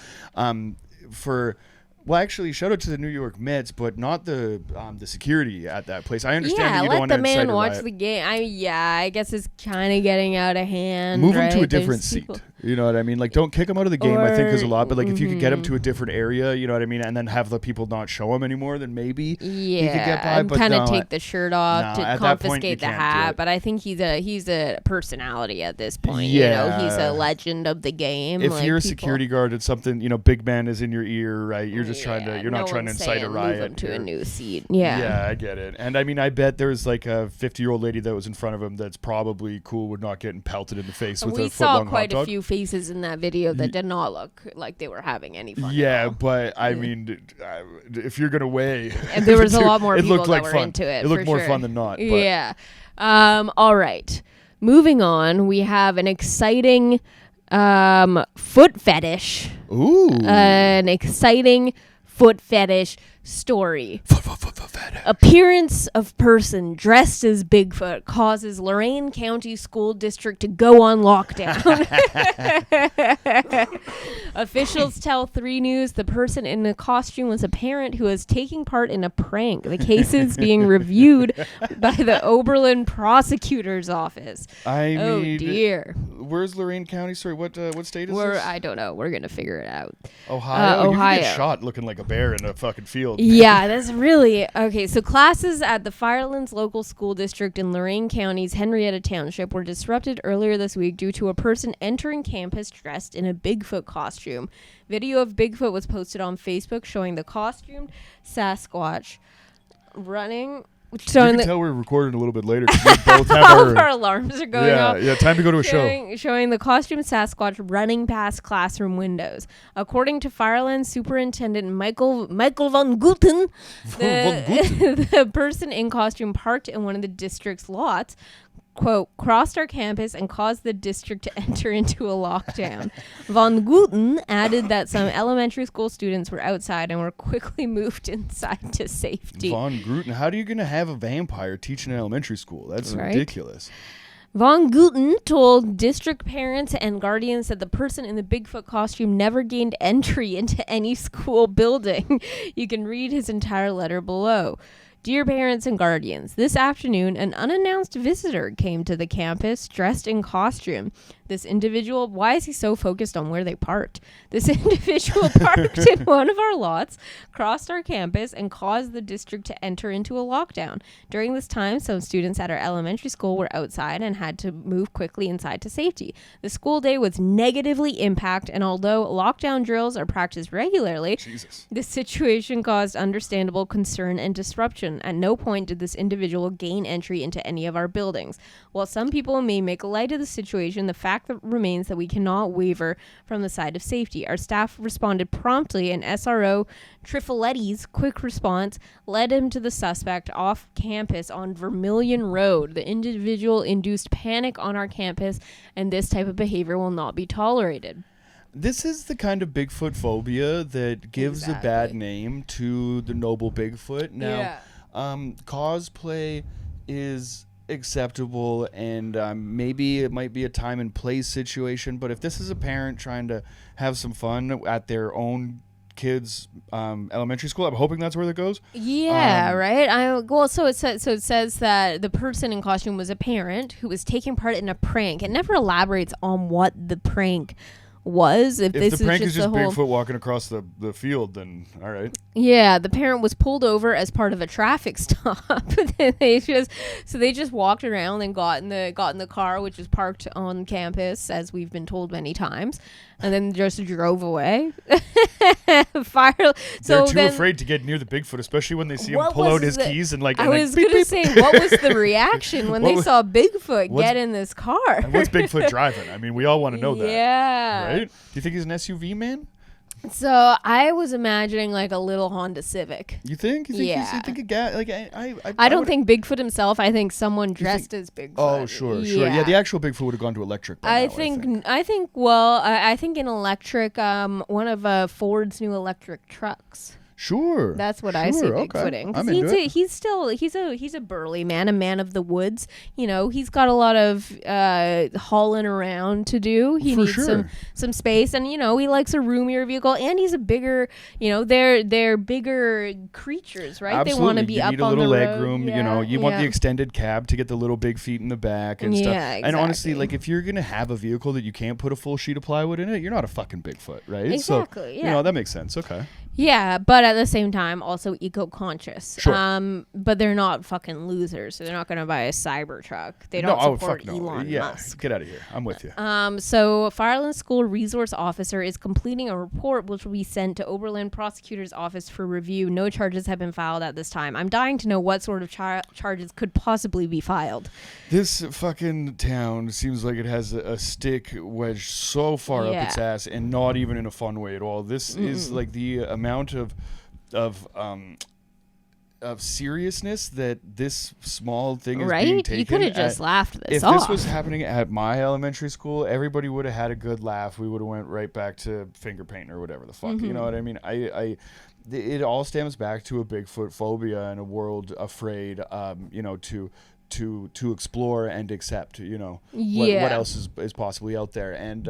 well, actually, shout out to the New York Mets, but not the security at that place. I understand that you don't want to incite a riot. Let the man watch the game. I guess it's kind of getting out of hand. Move him to a different seat. You know what I mean? Like, don't kick him out of the game, I think, is a lot. But, like, if you could get him to a different area, you know what I mean, and then have the people not show him anymore, then maybe he could get by. But kind of take the shirt off to confiscate the hat. But I think he's a personality at this point. Yeah. You know, he's a legend of the game. If you're a security guard at something, you know, big man is in your ear, right? You're just you're not trying to incite a riot. Move him to a new seat. Yeah, I get it. And I mean, I bet there's like a 50-year-old lady that was in front of him that's probably cool with not getting pelted in the face with a foot-long hot dog. We saw quite a few faces in that video that did not look like they were having any fun. Yeah, but I mean, if you're gonna weigh, and there was a lot more people that were into it. It looked more fun than not. But. Yeah. All right. Moving on, we have an exciting foot fetish. Ooh. An exciting foot fetish story. Foot fetish. Appearance of person dressed as Bigfoot causes Lorain County School District to go on lockdown. Officials tell 3 News the person in the costume was a parent who was taking part in a prank. The case is being reviewed by the Oberlin prosecutor's office. I mean, dear. Where's Lorain County? Sorry, what state is this? I don't know. We're going to figure it out. Ohio? Ohio. You can get shot looking like a bear in a fucking field. Yeah, that's really a Okay, so classes at the Firelands Local School District in Lorain County's Henrietta Township were disrupted earlier this week due to a person entering campus dressed in a Bigfoot costume. Video of Bigfoot was posted on Facebook showing the costumed Sasquatch running. You can tell we're recording a little bit later because we both have our alarms are going off. Yeah, time to go to a show. Showing the costume Sasquatch running past classroom windows. According to Firelands Superintendent Michael von Guten, the person in costume parked in one of the district's lots, quote, crossed our campus and caused the district to enter into a lockdown. Von Guten added that some elementary school students were outside and were quickly moved inside to safety. Von Guten, how are you going to have a vampire teaching in elementary school? That's ridiculous. Von Guten told district parents and guardians that the person in the Bigfoot costume never gained entry into any school building. You can read his entire letter below. Dear parents and guardians, this afternoon, an unannounced visitor came to the campus dressed in costume. This individual, why is he so focused on where they parked? This individual parked in one of our lots, crossed our campus, and caused the district to enter into a lockdown. During this time, some students at our elementary school were outside and had to move quickly inside to safety. The school day was negatively impacted, and although lockdown drills are practiced regularly, the situation caused understandable concern and disruption. At no point did this individual gain entry into any of our buildings. While some people may make light of the situation, the fact that remains that we cannot waver from the side of safety. Our staff responded promptly, and SRO Trifoletti's quick response led him to the suspect off campus on Vermilion Road. The individual induced panic on our campus, and this type of behavior will not be tolerated. This is the kind of Bigfoot phobia that gives a bad name to the noble Bigfoot. Now, cosplay is acceptable, and maybe it might be a time and place situation, but if this is a parent trying to have some fun at their own kids' elementary school, I'm hoping that's where that goes. Right. So it says that the person in costume was a parent who was taking part in a prank. It never elaborates on what the prank was. If this the prank is just Bigfoot walking across the field, then all right. Yeah, the parent was pulled over as part of a traffic stop. they just walked around and got in the car, which was parked on campus, as we've been told many times, and then just drove away. They're too afraid to get near the Bigfoot, especially when they see him pull out his keys and I was gonna say, what was the reaction when they saw Bigfoot get in this car? And what's Bigfoot driving? I mean, we all want to know that. Yeah. Right? Do you think he's an SUV man? So I was imagining like a little Honda Civic. You think? Yeah. You think a guy like I don't think Bigfoot himself. I think someone dressed as Bigfoot. Oh, sure. Yeah, the actual Bigfoot would have gone to electric. I think an electric. One of Ford's new electric trucks. Sure. That's what I see Bigfoot in. I'm into it. He's a burly man, a man of the woods. You know, he's got a lot of hauling around to do. He needs some space, and you know, he likes a roomier vehicle, and he's a bigger. You know, they're bigger creatures, right? Absolutely. They want to be you up need a on little the leg road. room. You know, you want the extended cab to get the little big feet in the back and stuff. Yeah, exactly. And honestly, like if you're gonna have a vehicle that you can't put a full sheet of plywood in it, you're not a fucking Bigfoot, right? Exactly. So, yeah. You know, that makes sense. Okay. Yeah, but at the same time, also eco-conscious. Sure. But they're not fucking losers, so they're not going to buy a Cybertruck. They don't support Elon Musk. Get out of here. I'm with you. So Firelands School Resource Officer is completing a report which will be sent to Oberlin Prosecutor's Office for review. No charges have been filed at this time. I'm dying to know what sort of charges could possibly be filed. This fucking town seems like it has a stick wedged so far up its ass, and not even in a fun way at all. This is like the amount of seriousness that this small thing is being taken. You could have just laughed this off. If off. this was happening at my elementary school, everybody would have had a good laugh. We would have went right back to finger painting or whatever the fuck. You know what I mean? It all stems back to a Bigfoot phobia and a world afraid, you know, to explore and accept, you know, what else is possibly out there. And,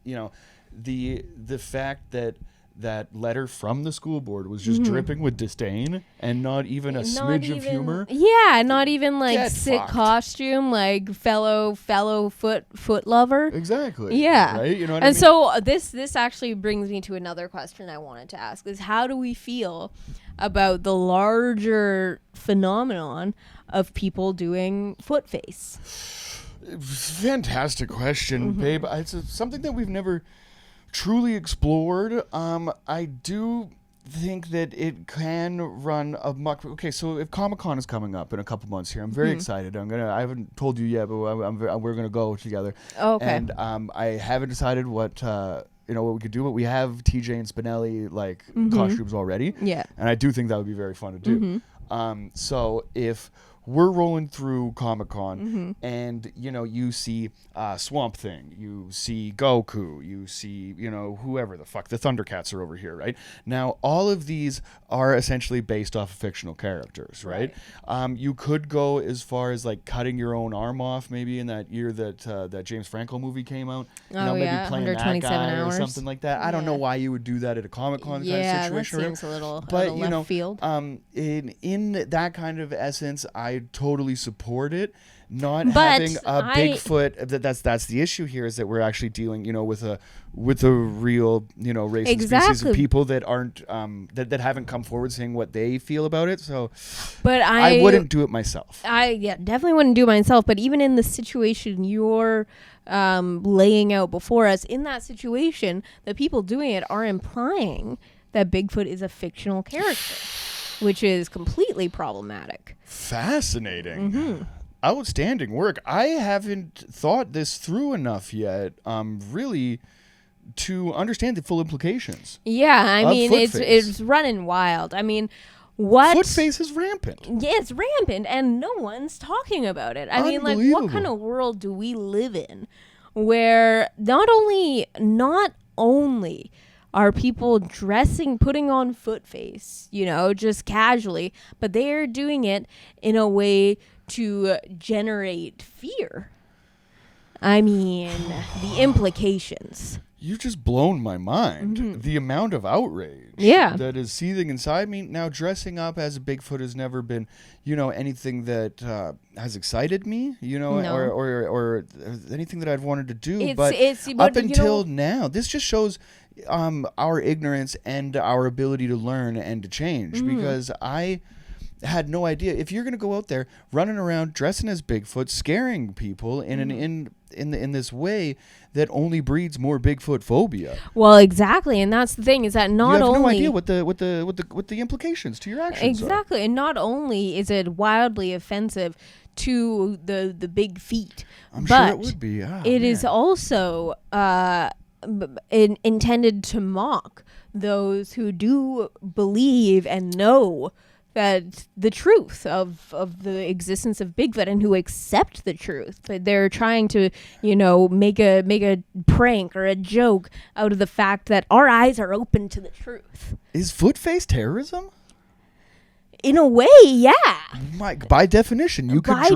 you know, the fact that that letter from the school board was just dripping with disdain and not even a smidge of humor. Yeah, not even like Get sick fucked. costume, like fellow foot lover. Exactly. Yeah. Right? You know what I And mean? so this actually brings me to another question I wanted to ask is how do we feel about the larger phenomenon of people doing foot face? Fantastic question, babe. It's something that we've never truly explored. I do think that it can run amok. Okay, so if Comic-Con is coming up in a couple months here, I'm very excited. I haven't told you yet, but we're gonna go together. Okay. And I haven't decided what what we could do, but we have TJ and Spinelli costumes already. Yeah. And I do think that would be very fun to do. So if we're rolling through Comic-Con and, you see Swamp Thing, you see Goku, you see, whoever the fuck, the Thundercats are over here, right? Now, all of these are essentially based off of fictional characters, right? You could go as far as like cutting your own arm off maybe in that year that James Franco movie came out. Maybe playing that 127 guy hours. or something like that. I don't know why you would do that at a Comic-Con kind of situation. That seems a little But, left field. in that kind of essence, I totally support it. Not But having a Bigfoot. That's the issue here is that we're actually dealing, with a real, race and species of people that aren't that haven't come forward saying what they feel about it. So, but I wouldn't do it myself. I definitely wouldn't do it myself. But even in the situation you're laying out before us, in that situation, the people doing it are implying that Bigfoot is a fictional character, which is completely problematic. Fascinating. Outstanding work. I haven't thought this through enough yet, really, to understand the full implications. Yeah, I mean, footface. it's running wild. I mean, what? Footface is rampant. Yeah, it's rampant, and no one's talking about it. I mean, like, what kind of world do we live in where not only are people putting on footface, just casually, but they're doing it in a way to generate fear. I mean, the implications. You've just blown my mind. The amount of outrage that is seething inside me. Now, dressing up as a Bigfoot has never been, anything that has excited me, or anything that I've wanted to do. But up until now, this just shows our ignorance and our ability to learn and to change. Because I had no idea. If you're going to go out there running around dressing as Bigfoot, scaring people in this way that only breeds more Bigfoot phobia. Well, exactly, and that's the thing is that not only you have no idea what the implications to your actions exactly, and not only is it wildly offensive to the big feet, but sure it would be. It is also intended to mock those who do believe and know that the truth of the existence of Bigfoot and who accept the truth. But they're trying to, make a prank or a joke out of the fact that our eyes are open to the truth. Is footface terrorism? In a way, yeah. By definition, you could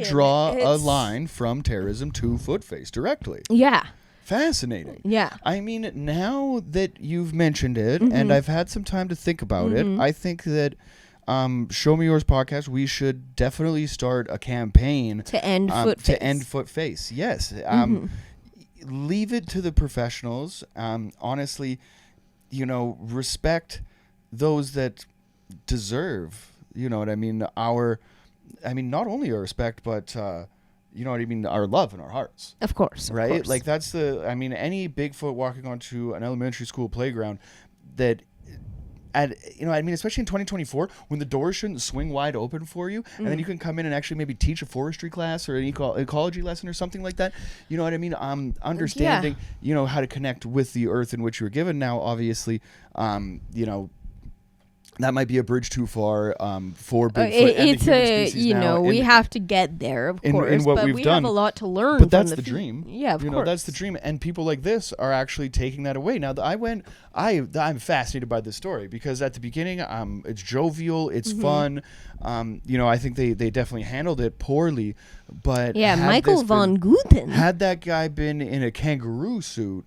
draw a it's line from terrorism to footface directly. Yeah. Fascinating. Yeah. I mean, now that you've mentioned it and I've had some time to think about it, I think that Show Me Yours podcast, we should definitely start a campaign to end footface. To end footface. Yes. Leave it to the professionals. Honestly, respect those that deserve, what I mean, not only our respect, but our love in our hearts. Of course. Right? Of course. Like that's any Bigfoot walking onto an elementary school playground that especially in 2024 when the doors shouldn't swing wide open for you and then you can come in and actually maybe teach a forestry class or an ecology lesson or something like that. You know what I mean? Understanding, how to connect with the earth in which you're given. Now, obviously, that might be a bridge too far for Bigfoot and the human species now. We have to get there, of course, what but we've we done. have a lot to learn. But that's the dream. Yeah, of course. That's the dream, and people like this are actually taking that away. Now, I'm fascinated by this story because at the beginning, it's jovial, it's fun. I think they definitely handled it poorly, but Michael von Guten. Had that guy been in a kangaroo suit,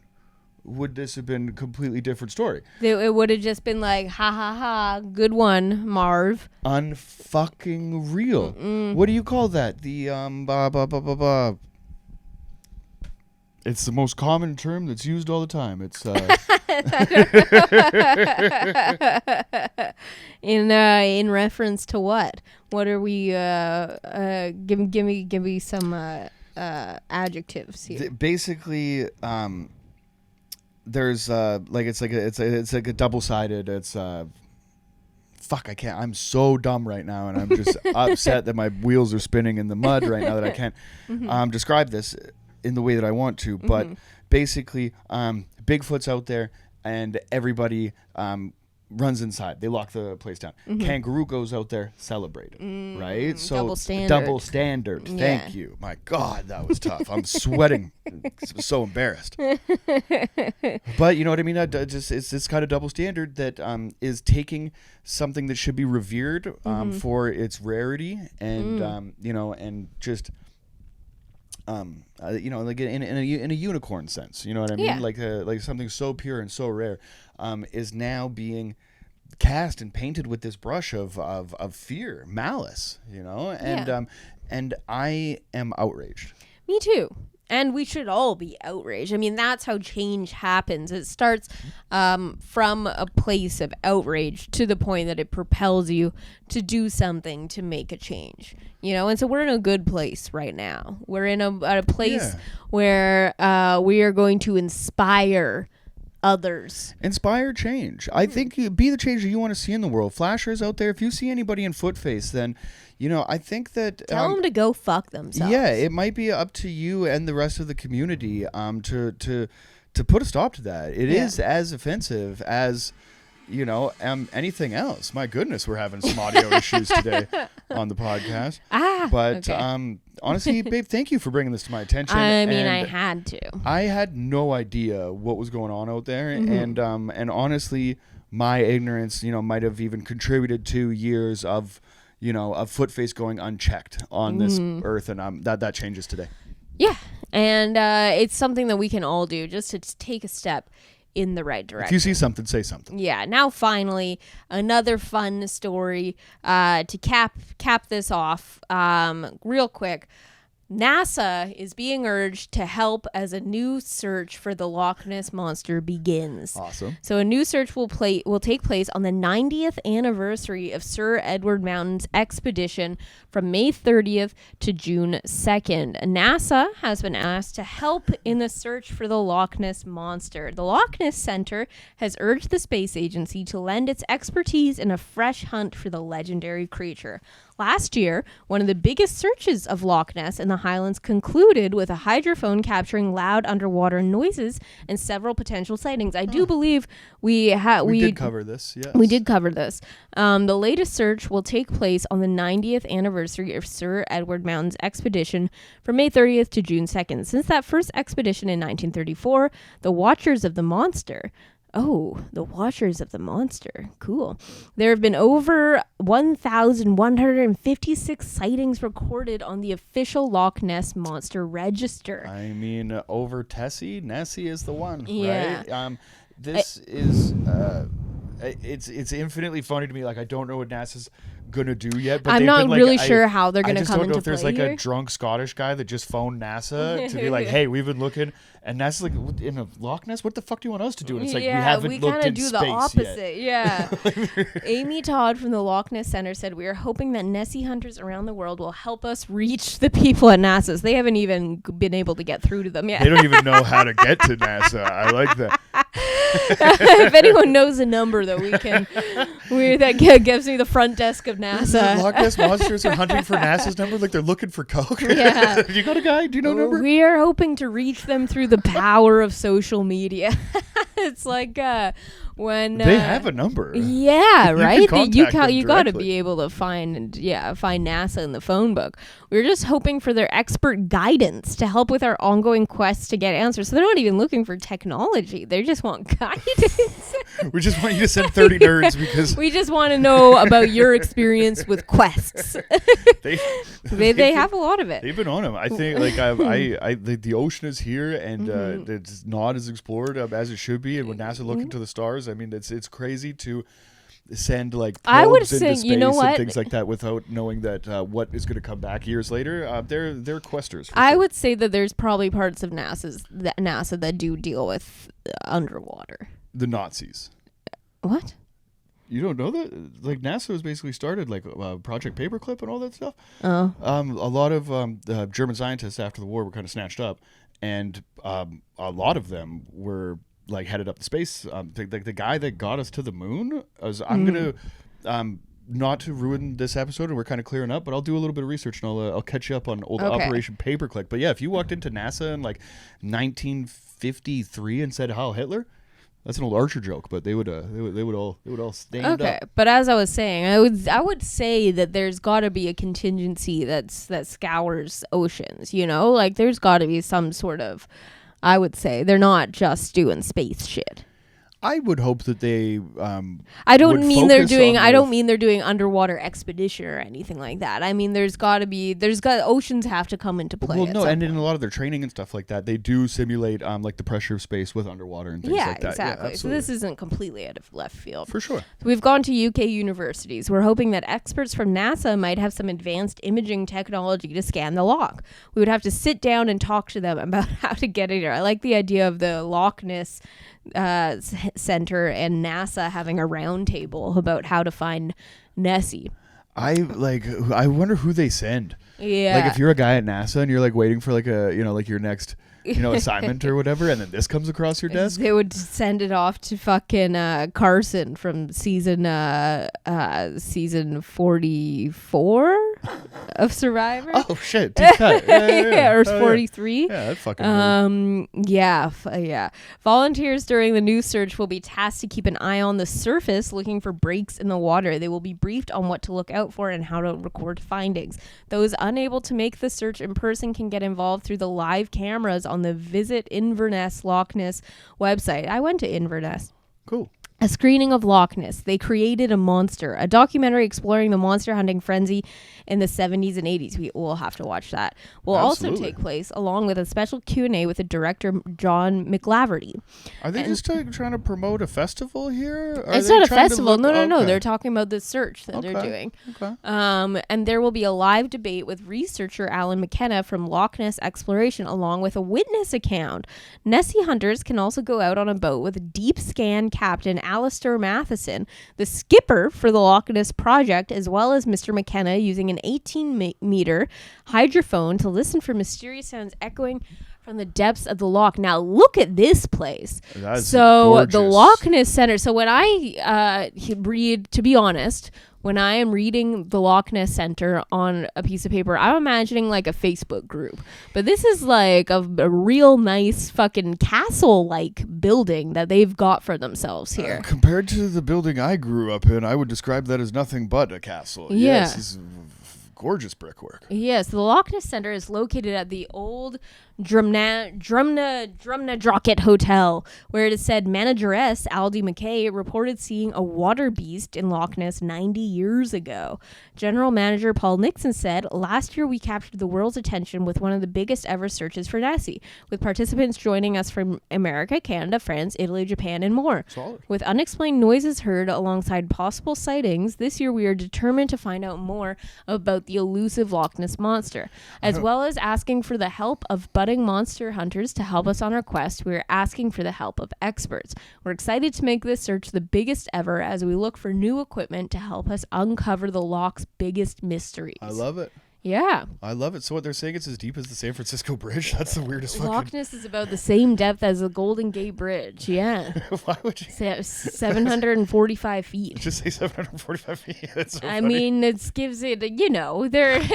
would this have been a completely different story. It would have just been like, ha ha ha, good one, Marv. Unfucking real. What do you call that? The It's the most common term that's used all the time. It's in reference to what? What are we? Give me some adjectives here. Basically, there's it's like a double-sided. It's fuck, I can't. I'm so dumb right now, and I'm just upset that my wheels are spinning in the mud right now that I can't describe this in the way that I want to. But basically, Bigfoot's out there, and everybody runs inside. They lock the place down. Kangaroo goes out there, celebrated, right? So double standard. Yeah. Thank you. My God, that was tough. I'm sweating. I'm so embarrassed. But you know what I mean? It's this kind of double standard that is taking something that should be revered for its rarity and and just. Like in a unicorn sense, you know what I mean? Yeah. Like something so pure and so rare, is now being cast and painted with this brush of fear, malice, and I am outraged. Me too. And we should all be outraged. I mean, that's how change happens. It starts from a place of outrage to the point that it propels you to do something to make a change. And so we're in a good place right now. We're in a place where we are going to inspire others. Inspire change. I think you be the change that you want to see in the world. Flashers out there, if you see anybody in footface, then I think that tell them to go fuck themselves. Yeah, it might be up to you and the rest of the community to put a stop to that. It is as offensive as anything else. My goodness, we're having some audio issues today on the podcast. But honestly, babe, thank you for bringing this to my attention. I mean, I had to. I had no idea what was going on out there, and honestly, my ignorance, might have even contributed to years of footface going unchecked on this earth, and that changes today. Yeah, and it's something that we can all do just to take a step in the right direction. If you see something, say something. Yeah. Now, finally, another fun story to cap this off real quick. NASA is being urged to help as a new search for the Loch Ness Monster begins. Awesome. So a new search will take place on the 90th anniversary of Sir Edward Mountain's expedition from May 30th to June 2nd. NASA has been asked to help in the search for the Loch Ness Monster. The Loch Ness Center has urged the space agency to lend its expertise in a fresh hunt for the legendary creature. Last year, one of the biggest searches of Loch Ness in the Highlands concluded with a hydrophone capturing loud underwater noises and several potential sightings. I do believe we did cover this. Yes. We did cover this. The latest search will take place on the 90th anniversary of Sir Edward Mountain's expedition from May 30th to June 2nd. Since that first expedition in 1934, the Watchers of the Monster. Oh, the Watchers of the Monster. Cool. There have been over 1,156 sightings recorded on the official Loch Ness Monster Register. I mean, over Nessie is the one, yeah. Right? This is... It's infinitely funny to me. Like, I don't know what NASA's gonna do yet. But I'm not really sure how they're gonna come into play. I just don't know if there's like a drunk Scottish guy that just phoned NASA to be like, "Hey, we've been looking," and NASA's like, "In a Loch Ness? What the fuck do you want us to do?" And it's like, we haven't looked in space yet. We kind of do the opposite. Yeah. Amy Todd from the Loch Ness Center said, "We are hoping that Nessie hunters around the world will help us reach the people at NASA's. They haven't even been able to get through to them yet. They don't even know how to get to NASA. I like that." If anyone knows a number that that gives me the front desk of NASA. Loch Ness monsters are hunting for NASA's number like they're looking for coke. Yeah. You got a guy? Do you know a number? We are hoping to reach them through the power of social media. It's like when they have a number. Yeah, right. You can contact them You got to directly. be able to find NASA in the phone book. We're just hoping for their expert guidance to help with our ongoing quest to get answers. So they're not even looking for technology; they just want guidance. We just want you to send 30 nerds because We just want to know about your experience with quests. They have a lot of it. they've been on them. I think like the ocean is here and it's not as explored as it should be. And when NASA look into the stars, I mean it's crazy to send like I would probes into say, space you know and what? things like that without knowing that what is going to come back years later. They're questers. For I sure. would say that there's probably parts of NASA that do deal with underwater. The Nazis. What? You don't know that? Like NASA was basically started like Project Paperclip and all that stuff. Oh. A lot of the German scientists after the war were kind of snatched up, and a lot of them were like headed up to space. The guy that got us to the moon was. I'm gonna not to ruin this episode, and we're kind of clearing up, but I'll do a little bit of research and I'll catch you up on old Operation Paperclick. But yeah, if you walked into NASA in like 1953 and said "Heil Hitler." That's an old Archer joke, but they would all stand Okay, up. but as I was saying, I would say that there's got to be a contingency that scours oceans. You know, like there's got to be some sort of. I would say they're not just doing space shit. I would hope that they. I don't mean they're doing. I I don't mean they're doing underwater expedition or anything like that. I mean oceans have to come into play. Well, no, and in a lot of their training and stuff like that, they do simulate like the pressure of space with underwater and things like that. Exactly. Yeah, So this isn't completely out of left field. for sure. We've gone to UK universities. We're hoping that experts from NASA might have some advanced imaging technology to scan the loch. We would have to sit down and talk to them about how to get it here. I like the idea of the Loch Ness Center and NASA having a round table about how to find Nessie. I wonder who they send. Yeah. Like if you're a guy at NASA and you're like waiting for like like your next assignment or whatever, and then this comes across your desk. They would send it off to fucking Carson from season 44 of Survivor. Oh shit! Deep cut. Yeah. Or Oh, 43. Yeah, that fucking. Yeah. Volunteers during the news search will be tasked to keep an eye on the surface, looking for breaks in the water. They will be briefed on what to look out for and how to record findings. Those unable to make the search in person can get involved through the live cameras on the Visit Inverness Loch Ness website. I went to Inverness. Cool. A screening of Loch Ness. They created a monster. A documentary exploring the monster hunting frenzy in the 70s and 80s. We will have to watch that. Will also take place along with a special Q&A with the director, John McLaverty. Are they just trying to promote a festival here? It's not a festival. No. They're talking about the search that they're doing. Okay. And there will be a live debate with researcher Alan McKenna from Loch Ness Exploration along with a witness account. Nessie hunters can also go out on a boat with deep scan captain Alistair Matheson, the skipper for the Loch Ness project, as well as Mr. McKenna using an 18-meter hydrophone to listen for mysterious sounds echoing from the depths of the loch. Now look at this place. That's gorgeous. The gorgeous. Loch Ness Center. So when I read, to be honest, when I am reading the Loch Ness Center on a piece of paper, I'm imagining like a Facebook group. But this is like a real nice fucking castle-like building that they've got for themselves here. Compared to the building I grew up in, I would describe that as nothing but a castle. Yeah. Yes, this is gorgeous brickwork. Yes, the Loch Ness Center is located at the old Drumnadrocket Hotel, where it is said manageress Aldi McKay reported seeing a water beast in Loch Ness 90 years ago. General Manager Paul Nixon said, "Last year we captured the world's attention with one of the biggest ever searches for Nessie, with participants joining us from America, Canada, France, Italy, Japan, and more. Solid. With unexplained noises heard alongside possible sightings, this year we are determined to find out more about the elusive Loch Ness monster. As well as asking for the help of budding monster hunters to help us on our quest, we are asking for the help of experts. We're excited to make this search the biggest ever as we look for new equipment to help us uncover the loch's biggest mysteries." I love it. Yeah. I love it. So what they're saying, it's as deep as the San Francisco Bridge? That's the weirdest Loch fucking... Ness is about the same depth as the Golden Gate Bridge. Yeah. Why would you 745 feet. just say 745 feet? That's so I funny. mean, it gives it, they're Well, no, they're 'cause,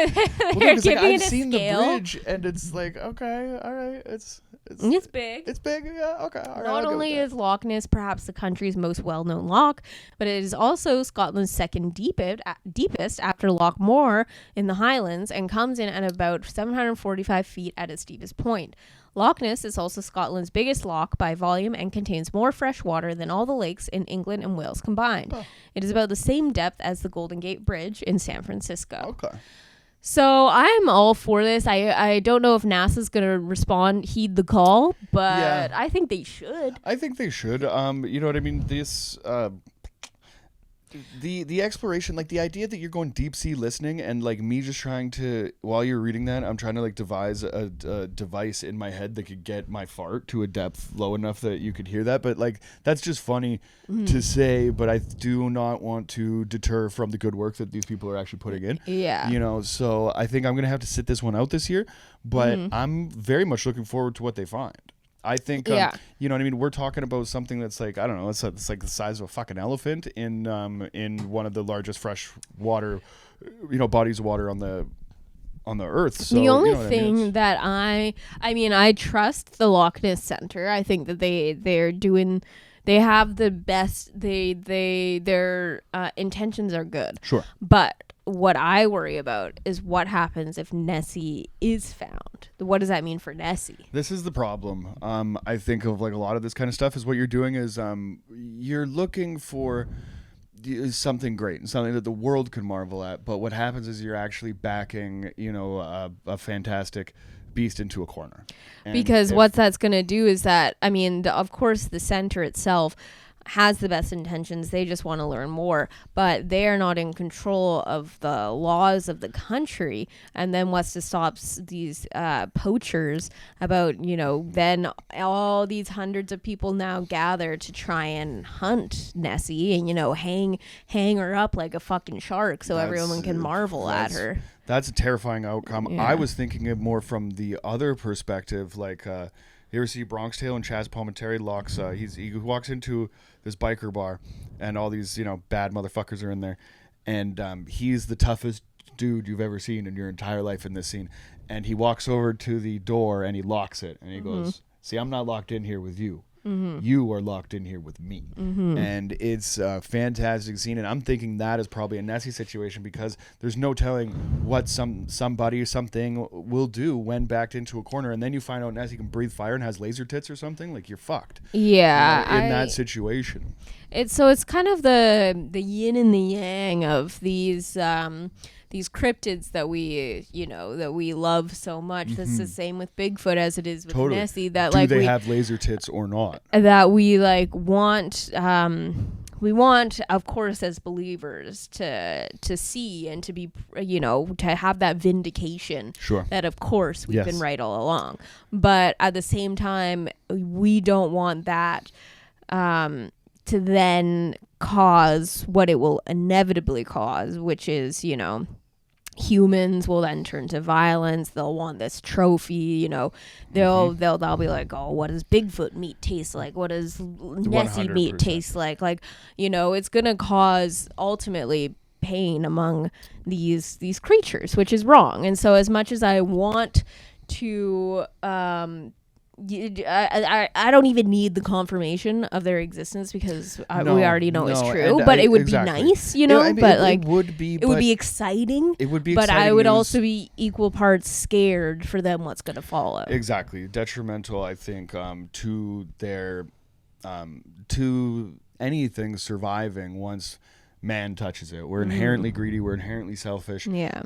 like, giving I've it a seen scale. the bridge, and it's like, okay, all right, it's It's big. It's big. Yeah. Okay. All right, Not I'll go only with that. is Loch Ness perhaps the country's most well-known loch, but it is also Scotland's second deepest after Loch Moor in the Highlands, and comes in at about 745 feet at its deepest point. Loch Ness is also Scotland's biggest loch by volume and contains more fresh water than all the lakes in England and Wales combined. Oh. It is about the same depth as the Golden Gate Bridge in San Francisco. Okay. So I'm all for this. I don't know if NASA's gonna heed the call, but Yeah. I think they should. I think they should. You know what I mean? This the exploration, like the idea that you're going deep sea listening, and like me just trying to, while you're reading that, I'm trying to like devise a device in my head that could get my fart to a depth low enough that you could hear that. But like that's just funny to say. But I do not want to deter from the good work that these people are actually putting in. Yeah. You know, so I think I'm gonna have to sit this one out this year. But I'm very much looking forward to what they find. I think, you know what I mean? We're talking about something that's like, I don't know, it's like the size of a fucking elephant in one of the largest fresh water, you know, bodies of water on the earth. So, the only you know what thing I mean? that I trust the Loch Ness Center. I think that they have the best, their intentions are good. Sure. But what I worry about is what happens if Nessie is found. What does that mean for Nessie? This is the problem. I think of like a lot of this kind of stuff is what you're doing is you're looking for something great and something that the world could marvel at. But what happens is you're actually backing, you know, a fantastic beast into a corner. And because what that's going to do is that, I mean, of course, the center itself has the best intentions. They just want to learn more, but they are not in control of the laws of the country. And then what's to stop these poachers about, you know, then all these hundreds of people now gather to try and hunt Nessie and, you know, hang her up like a fucking shark so everyone can marvel at her. That's a terrifying outcome. Yeah. I was thinking it more from the other perspective, like you ever see Bronx Tale and Chaz Palminteri locks he walks into this biker bar and all these, you know, bad motherfuckers are in there, and he's the toughest dude you've ever seen in your entire life in this scene, and he walks over to the door and he locks it and he goes, see, I'm not locked in here with you. You are locked in here with me. And it's a fantastic scene, and I'm thinking that is probably a Nessie situation because there's no telling what somebody or something will do when backed into a corner, and then you find out Nessie can breathe fire and has laser tits or something. Like, you're fucked. Yeah, you know, in that situation. It's kind of the yin and the yang of these cryptids that we love so much. That's the same with Bigfoot as it is with Nessie. That do they have laser tits or not? That we like want. We want, of course, as believers, to see and to be, you know, to have that vindication. Sure. That, of course, we've been right all along. But at the same time, we don't want that to then cause what it will inevitably cause, which is, you know, humans will then turn to violence. They'll want this trophy, you know. They'll be like, oh, what does Bigfoot meat taste like? What does Nessie meat taste like? Like, you know, it's gonna cause ultimately pain among these creatures, which is wrong. And so as much as I want to I don't even need the confirmation of their existence because we already know it's true. But it would be nice, you know. It would be exciting. It would be, but I would also be equal parts scared for them. What's going to follow? Exactly, detrimental. I think to their to anything surviving once man touches it. We're inherently greedy. We're inherently selfish. Yeah.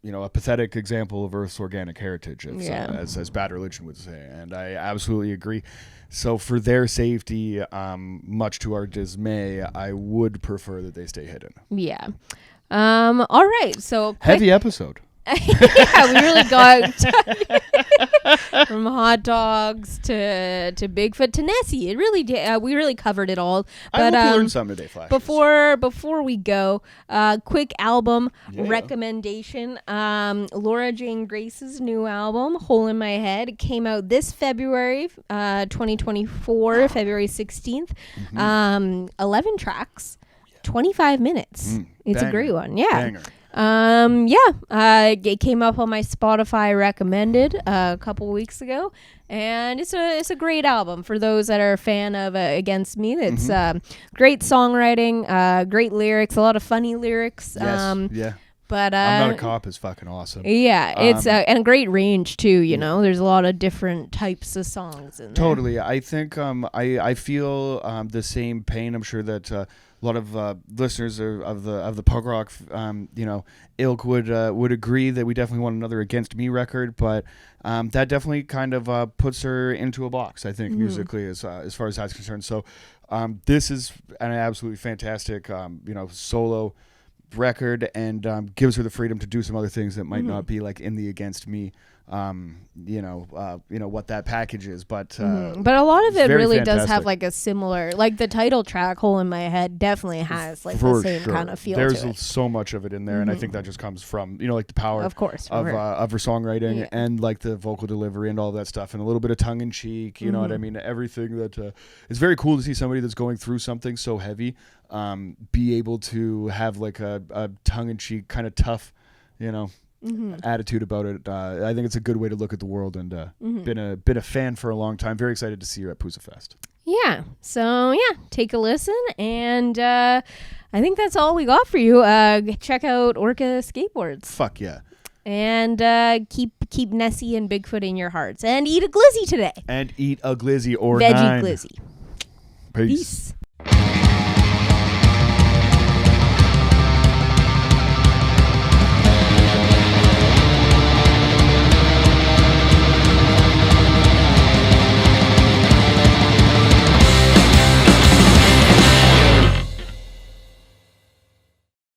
You know, a pathetic example of Earth's organic heritage, as Bad Religion would say. And I absolutely agree. So for their safety, much to our dismay, I would prefer that they stay hidden. Yeah. All right. So heavy episode. Yeah, we really got from hot dogs to Bigfoot to Nessie. It really did. We really covered it all. But I hope you learned something today, Flash. Before we go, quick album recommendation. Laura Jane Grace's new album, "Hole in My Head," came out this February, 2024, February 16th. 11 tracks, 25 minutes. It's Banger. a great one. Yeah. Banger. It came up on my Spotify recommended a couple weeks ago, and it's a great album for those that are a fan of Against Me. It's great songwriting, great lyrics, a lot of funny lyrics. Yes, But I'm Not a Cop is fucking awesome. Yeah, it's and a great range too. You know, there's a lot of different types of songs in there. Totally, I think I feel the same pain. I'm sure that a lot of listeners of the punk rock ilk would agree that we definitely want another Against Me record, but that definitely kind of puts her into a box, I think, musically as far as that's concerned. So this is an absolutely fantastic solo record, and gives her the freedom to do some other things that might not be like in the Against Me what that package is, but a lot of it really fantastic. does have like a similar, like the title track "Hole in My Head" definitely has like For the same sure. kind of feel There's to it. so much of it in there, and I think that just comes from like the power Of course, of right. Her songwriting and like the vocal delivery and all of that stuff, and a little bit of tongue in cheek, you know what I mean, everything that it's very cool to see somebody that's going through something so heavy be able to have like a tongue in cheek kind of tough attitude about it. I think it's a good way to look at the world, and been a fan for a long time. Very excited to see you at Poozza Fest. Yeah. So take a listen, and I think that's all we got for you. Check out Orca Skateboards. Fuck yeah. And keep Nessie and Bigfoot in your hearts, and eat a glizzy today. And eat a glizzy or Veggie 9. glizzy. Peace.